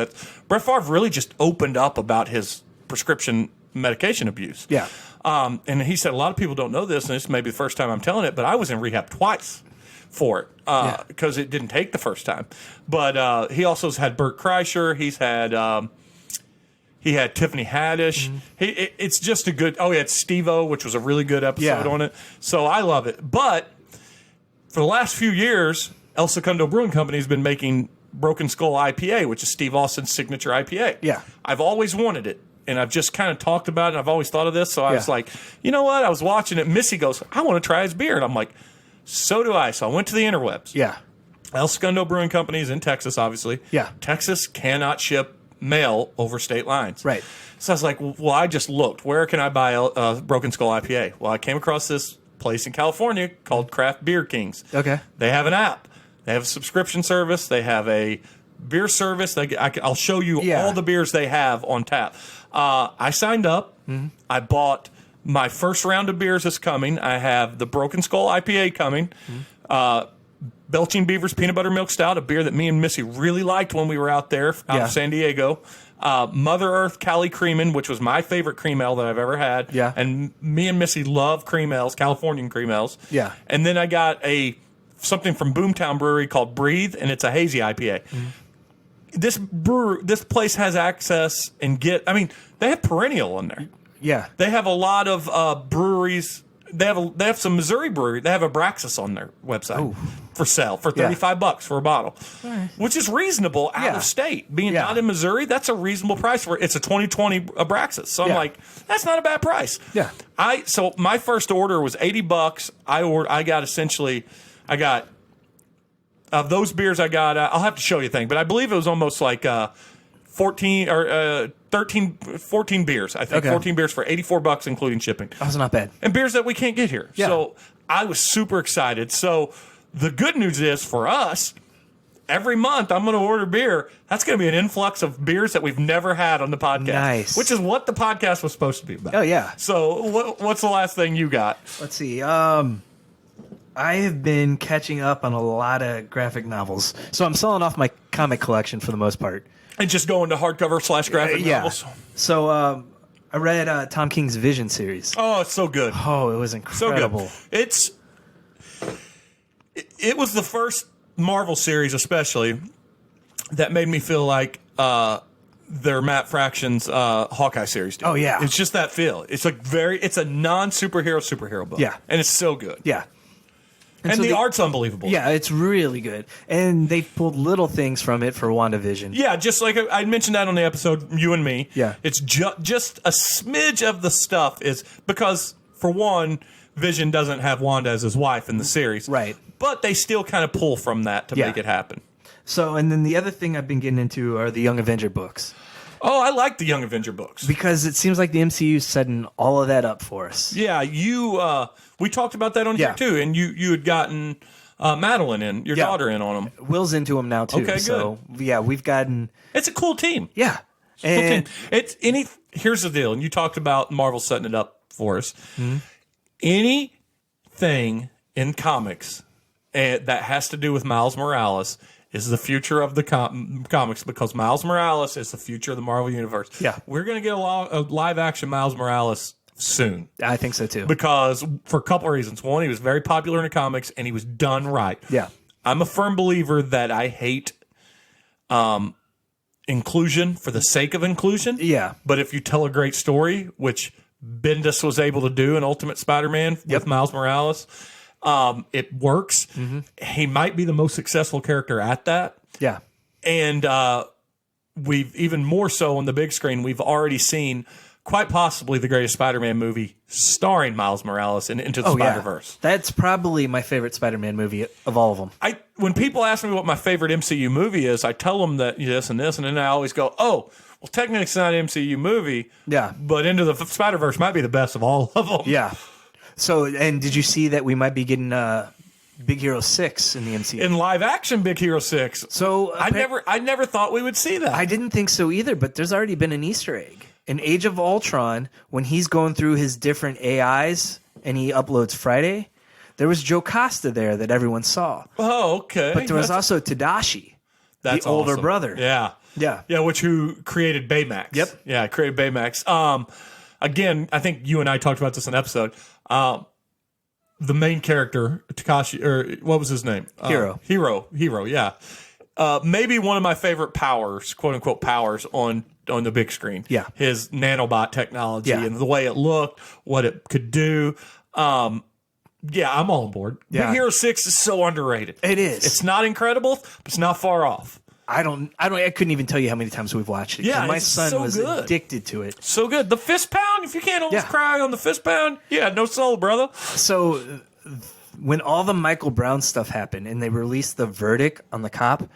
Brett Favre really just opened up about his prescription medication abuse.
Yeah.
And he said a lot of people don't know this, and this may be the first time I'm telling it, but I was in rehab twice for it because it didn't take the first time. But he also has had Bert Kreischer. He had Tiffany Haddish. It's just a good. Oh, he had Steve-O, which was a really good episode on it. So I love it. But for the last few years, El Segundo Brewing Company has been making Broken Skull IPA, which is Steve Austin's signature IPA.
Yeah.
I've always wanted it. And I've just kind of talked about it, and I've always thought of this. So I was like, you know what? I was watching it. Missy goes, I want to try his beer. And I'm like, so do I. So I went to the interwebs.
Yeah.
El Segundo Brewing Company is in Texas, obviously.
Yeah.
Texas cannot ship mail over state lines.
Right.
So I was like, well, I just looked. Where can I buy a Broken Skull IPA? Well, I came across this place in California called Craft Beer Kings.
Okay.
They have an app. They have a subscription service. They have a beer service. I'll show you all the beers they have on tap. I signed up. I bought my first round of beers is coming. I have the Broken Skull IPA coming. Belching Beaver's Peanut Butter Milk Stout, a beer that me and Missy really liked when we were out there out of San Diego. Mother Earth Cali Creamin', which was my favorite cream ale that I've ever had.
Yeah.
And me and Missy love cream ales, Californian cream ales.
Yeah.
And then I got something from Boomtown Brewery called Breathe, and it's a hazy IPA. This place has access and they have Perennial in there.
Yeah.
They have a lot of breweries. They have some Missouri brewery. They have Abraxas on their website for sale for $35 for a bottle, which is reasonable out of state. Being not in Missouri, that's a reasonable price for it. It's a 2020 Abraxas. So I'm like, that's not a bad price.
Yeah.
So my first order was $80. I got of those beers I got, I'll have to show you a thing, but I believe it was almost like 14 beers. I think 14 beers for $84, including shipping.
That's not bad.
And beers that we can't get here.
Yeah.
So I was super excited. So the good news is for us, every month I'm going to order beer. That's going to be an influx of beers that we've never had on the podcast.
Nice.
Which is what the podcast was supposed to be about.
Oh, yeah.
So what's the last thing you got?
Let's see. I have been catching up on a lot of graphic novels. So I'm selling off my comic collection for the most part.
And just going to hardcover/graphic novels?
So I read Tom King's Vision series.
Oh, it's so good.
Oh, it was incredible.
So good. It was the first Marvel series especially that made me feel like their Matt Fraction's Hawkeye series did.
Oh, yeah.
It's just that feel. It's it's a non-superhero book.
Yeah.
And it's so good.
Yeah.
And so the art's unbelievable.
Yeah, it's really good. And they pulled little things from it for WandaVision.
Yeah, just like I mentioned that on the episode, You and Me.
Yeah.
It's just a smidge of the stuff is because, for one, Vision doesn't have Wanda as his wife in the series.
Right.
But they still kind of pull from that to make it happen.
So, and then the other thing I've been getting into are the Young Avenger books.
Oh, I like the Young Avenger books.
Because it seems like the MCU is setting all of that up for us.
Yeah, we talked about that on here too, and you had gotten Madeline in, your daughter in on them.
Will's into them now too.
Okay,
so yeah, we've gotten.
It's a cool team.
Yeah, and
Here's the deal, and you talked about Marvel setting it up for us.
Mm-hmm.
Anything in comics that has to do with Miles Morales is the future of the comics, because Miles Morales is the future of the Marvel Universe.
Yeah.
We're going to get a live-action Miles Morales soon.
I think so too.
Because for a couple of reasons. One, he was very popular in the comics, and he was done right.
Yeah.
I'm a firm believer that I hate inclusion for the sake of inclusion.
Yeah.
But if you tell a great story, which Bendis was able to do in Ultimate Spider-Man with Miles Morales, it works. Mm-hmm. He might be the most successful character at that.
Yeah.
And we've even more so on the big screen, we've already seen quite possibly the greatest Spider-Man movie starring Miles Morales in Into the Spider-Verse.
Yeah. That's probably my favorite Spider-Man movie of all of them.
When people ask me what my favorite MCU movie is, I tell them that this and this, and then I always go, oh, well, technically it's not an MCU movie.
Yeah.
But Into the Spider-Verse might be the best of all of them.
Yeah. So, and did you see that we might be getting Big Hero 6 in the MCU?
In live action Big Hero 6.
So
I never thought we would see that.
I didn't think so either, but there's already been an Easter egg. In Age of Ultron, when he's going through his different AIs and he uploads Friday, there was Joe Costa there that everyone saw.
Oh, okay.
But there was also Tadashi, the older
awesome.
brother.
Yeah.
Yeah.
Yeah, who created Baymax.
Yep.
Yeah, created Baymax. Again, I think you and I talked about this in an episode. The main character, Takashi, or what was his name?
Hero,
yeah. Maybe one of my favorite powers, quote unquote powers, on the big screen.
Yeah.
His nanobot technology and the way it looked, what it could do. Yeah, I'm all on board.
Yeah.
Big Hero 6 is so underrated.
It is.
It's not incredible, but it's not far off.
I couldn't even tell you how many times we've watched it.
Yeah,
my
it's
son
so
was
good.
addicted to it.
So good. The fist pound, if you can't almost cry on the fist pound, no soul, brother.
So when all the Michael Brown stuff happened and they released the verdict on the cop,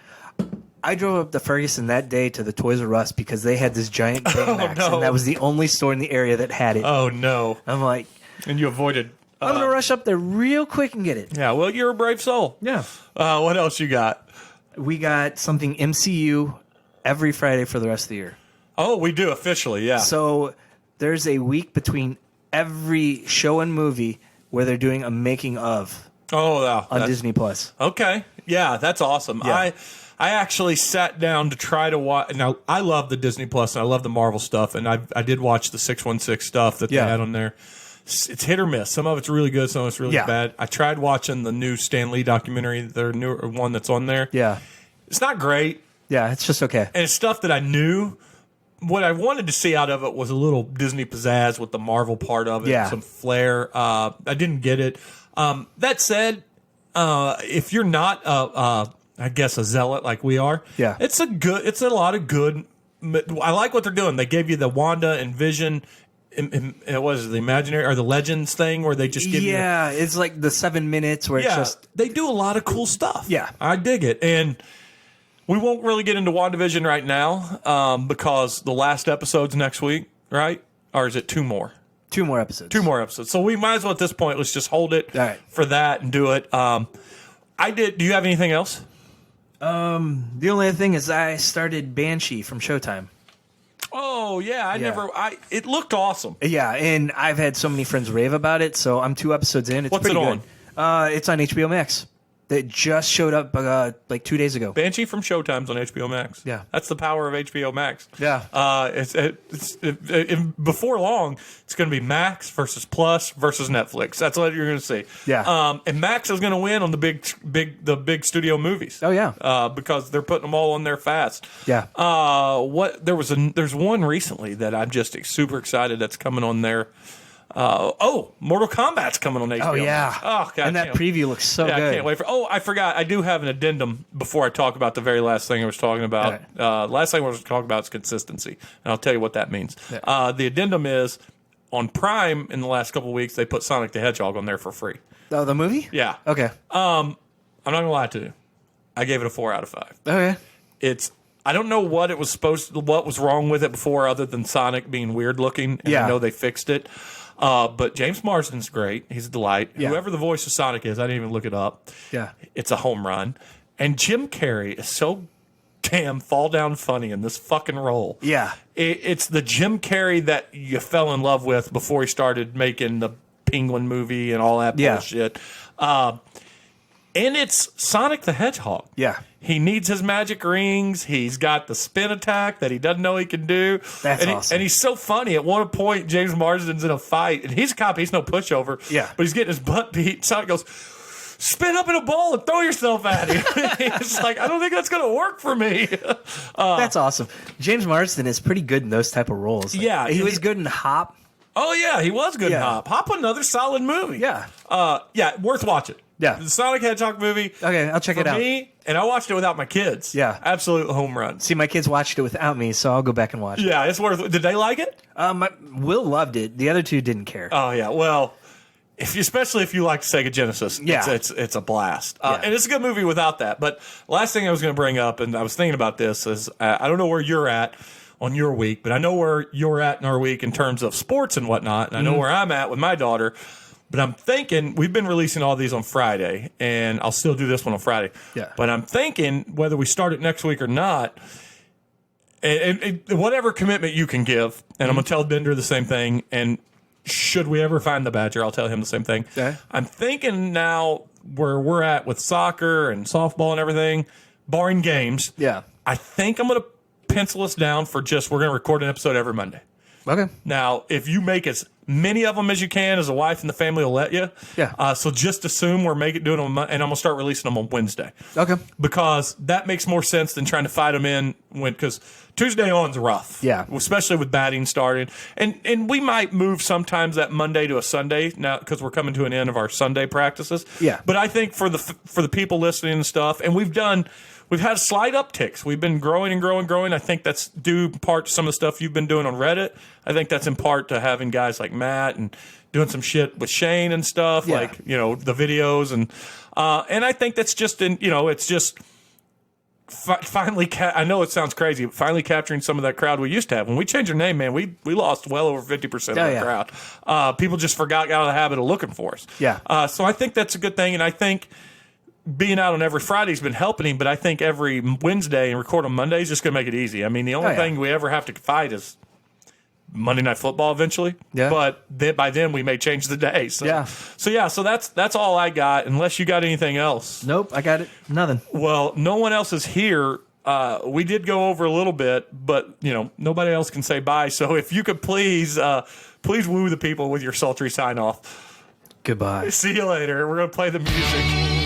I drove up to Ferguson that day to the Toys R Us because they had this giant Baymax, and that was the only store in the area that had it.
Oh, no.
I'm like...
And you avoided...
I'm going to rush up there real quick and get it.
Yeah, well, you're a brave soul.
Yeah.
What else you got?
We got something MCU every Friday for the rest of the year.
Oh, we do officially, yeah.
So there's a week between every show and movie where they're doing a making of on Disney Plus.
Okay. Yeah, that's awesome.
Yeah.
I actually sat down to try to watch. Now, I love the Disney Plus and I love the Marvel stuff, and I did watch the 616 stuff that they had on there. It's hit or miss. Some of it's really good, some of it's really bad. I tried watching the new Stan Lee documentary, their new one that's on there.
Yeah. It's
not great.
Yeah, it's just okay.
And it's stuff that I knew. What I wanted to see out of it was a little Disney pizzazz with the Marvel part of it, some flair. I didn't get it. That said, if you're not, I guess, a zealot like we are, it's a lot of good. I like what they're doing. They gave you the Wanda and Vision. It was the imaginary or the legends thing where they just give you.
Yeah, it's like the 7 minutes where it's just.
They do a lot of cool stuff.
Yeah.
I dig it. And we won't really get into WandaVision right now because the last episode's next week, right? Or is it 2 more?
2 more episodes.
2 more episodes. So we might as well at this point, let's just hold it for that and do it. Do you have anything else?
The only other thing is I started Banshee from Showtime.
Oh, yeah. It looked awesome.
Yeah, and I've had so many friends rave about it, so I'm 2 episodes in. It's pretty good. It's on HBO Max. That just showed up like 2 days ago.
Banshee from Showtime's on HBO Max.
Yeah.
That's the power of HBO Max.
Yeah.
Before long, it's going to be Max versus Plus versus Netflix. That's what you're going to see.
Yeah.
And Max is going to win on the big studio movies.
Oh, yeah.
Because they're putting them all on there fast.
Yeah.
There's one recently that I'm just super excited that's coming on there. Mortal Kombat's coming on HBO.
Oh, yeah.
Oh, God.
And that preview looks so good.
I can't wait for. Oh, I forgot. I do have an addendum before I talk about the very last thing I was talking about. Last thing I was talking about is consistency, and I'll tell you what that means. Yeah. The addendum is on Prime in the last couple of weeks they put Sonic the Hedgehog on there for free.
Oh, the movie?
Yeah.
Okay.
I'm not gonna lie to you. I gave it a 4 out of 5.
Okay.
It's I don't know what what was wrong with it before, other than Sonic being weird looking. And I know they fixed it. But James Marsden's great. He's a delight. Yeah. Whoever the voice of Sonic is, I didn't even look it up.
Yeah.
It's a home run. And Jim Carrey is so damn fall down funny in this fucking role.
Yeah.
It's the Jim Carrey that you fell in love with before he started making the Penguin movie and all that bullshit. And it's Sonic the Hedgehog.
Yeah.
He needs his magic rings. He's got the spin attack that he doesn't know he can do.
That's awesome.
And he's so funny. At one point, James Marsden's in a fight, and he's a cop. He's no pushover.
Yeah.
But he's getting his butt beat. Sonic goes, spin up in a ball and throw yourself at him. It's like, I don't think that's going to work for me.
That's awesome. James Marsden is pretty good in those type of roles. Like, he was good in Hop.
Oh, yeah, he was good in Hop. Hop, another solid movie.
Yeah.
Worth watching. Yeah. The Sonic Hedgehog movie.
Okay, I'll check it out.
For me, and I watched it without my kids.
Yeah.
Absolute home run.
See, my kids watched it without me, so I'll go back and watch it.
Yeah, it's worth. Did they like it?
Will loved it. The other two didn't care.
Oh, yeah. Well, especially if you like Sega Genesis, it's a blast. And it's a good movie without that. But last thing I was going to bring up, and I was thinking about this, is I don't know where you're at on your week, but I know where you're at in our week in terms of sports and whatnot, and I know where I'm at with my daughter. But I'm thinking, we've been releasing all these on Friday, and I'll still do this one on Friday.
Yeah.
But I'm thinking, whether we start it next week or not, and whatever commitment you can give, and I'm going to tell Bender the same thing, and should we ever find the Badger, I'll tell him the same thing.
Okay.
I'm thinking now where we're at with soccer and softball and everything, barring games, I think I'm going to pencil us down for we're going to record an episode every Monday.
Okay.
Now, if you make as many of them as you can, as a wife and the family will let you.
Yeah.
So just assume we're doing them, and I'm going to start releasing them on Wednesday.
Okay.
Because that makes more sense than trying to fight them in because Tuesday on's rough.
Yeah.
Especially with batting starting. And we might move sometimes that Monday to a Sunday now because we're coming to an end of our Sunday practices.
Yeah.
But I think for the people listening and stuff, and we've had slight upticks. We've been growing and growing and growing. I think that's due in part to some of the stuff you've been doing on Reddit. I think that's in part to having guys like Matt and doing some shit with Shane and stuff, like, the videos. And I think that's just it's just finally, I know it sounds crazy, but finally capturing some of that crowd we used to have. When we changed our name, man, we lost well over 50% of the crowd. People just got out of the habit of looking for us.
Yeah.
So I think that's a good thing. And I think being out on every Friday has been helping him, but I think every Wednesday and record on Monday is just going to make it easy. I mean, the only thing we ever have to fight is Monday Night Football eventually. Yeah. But by then we may change the day. So, So that's all I got, unless you got anything else.
Nope, I got it. Nothing.
Well, no one else is here. We did go over a little bit, but, nobody else can say bye. So if you could please woo the people with your sultry sign-off.
Goodbye.
See you later. We're going to play the music.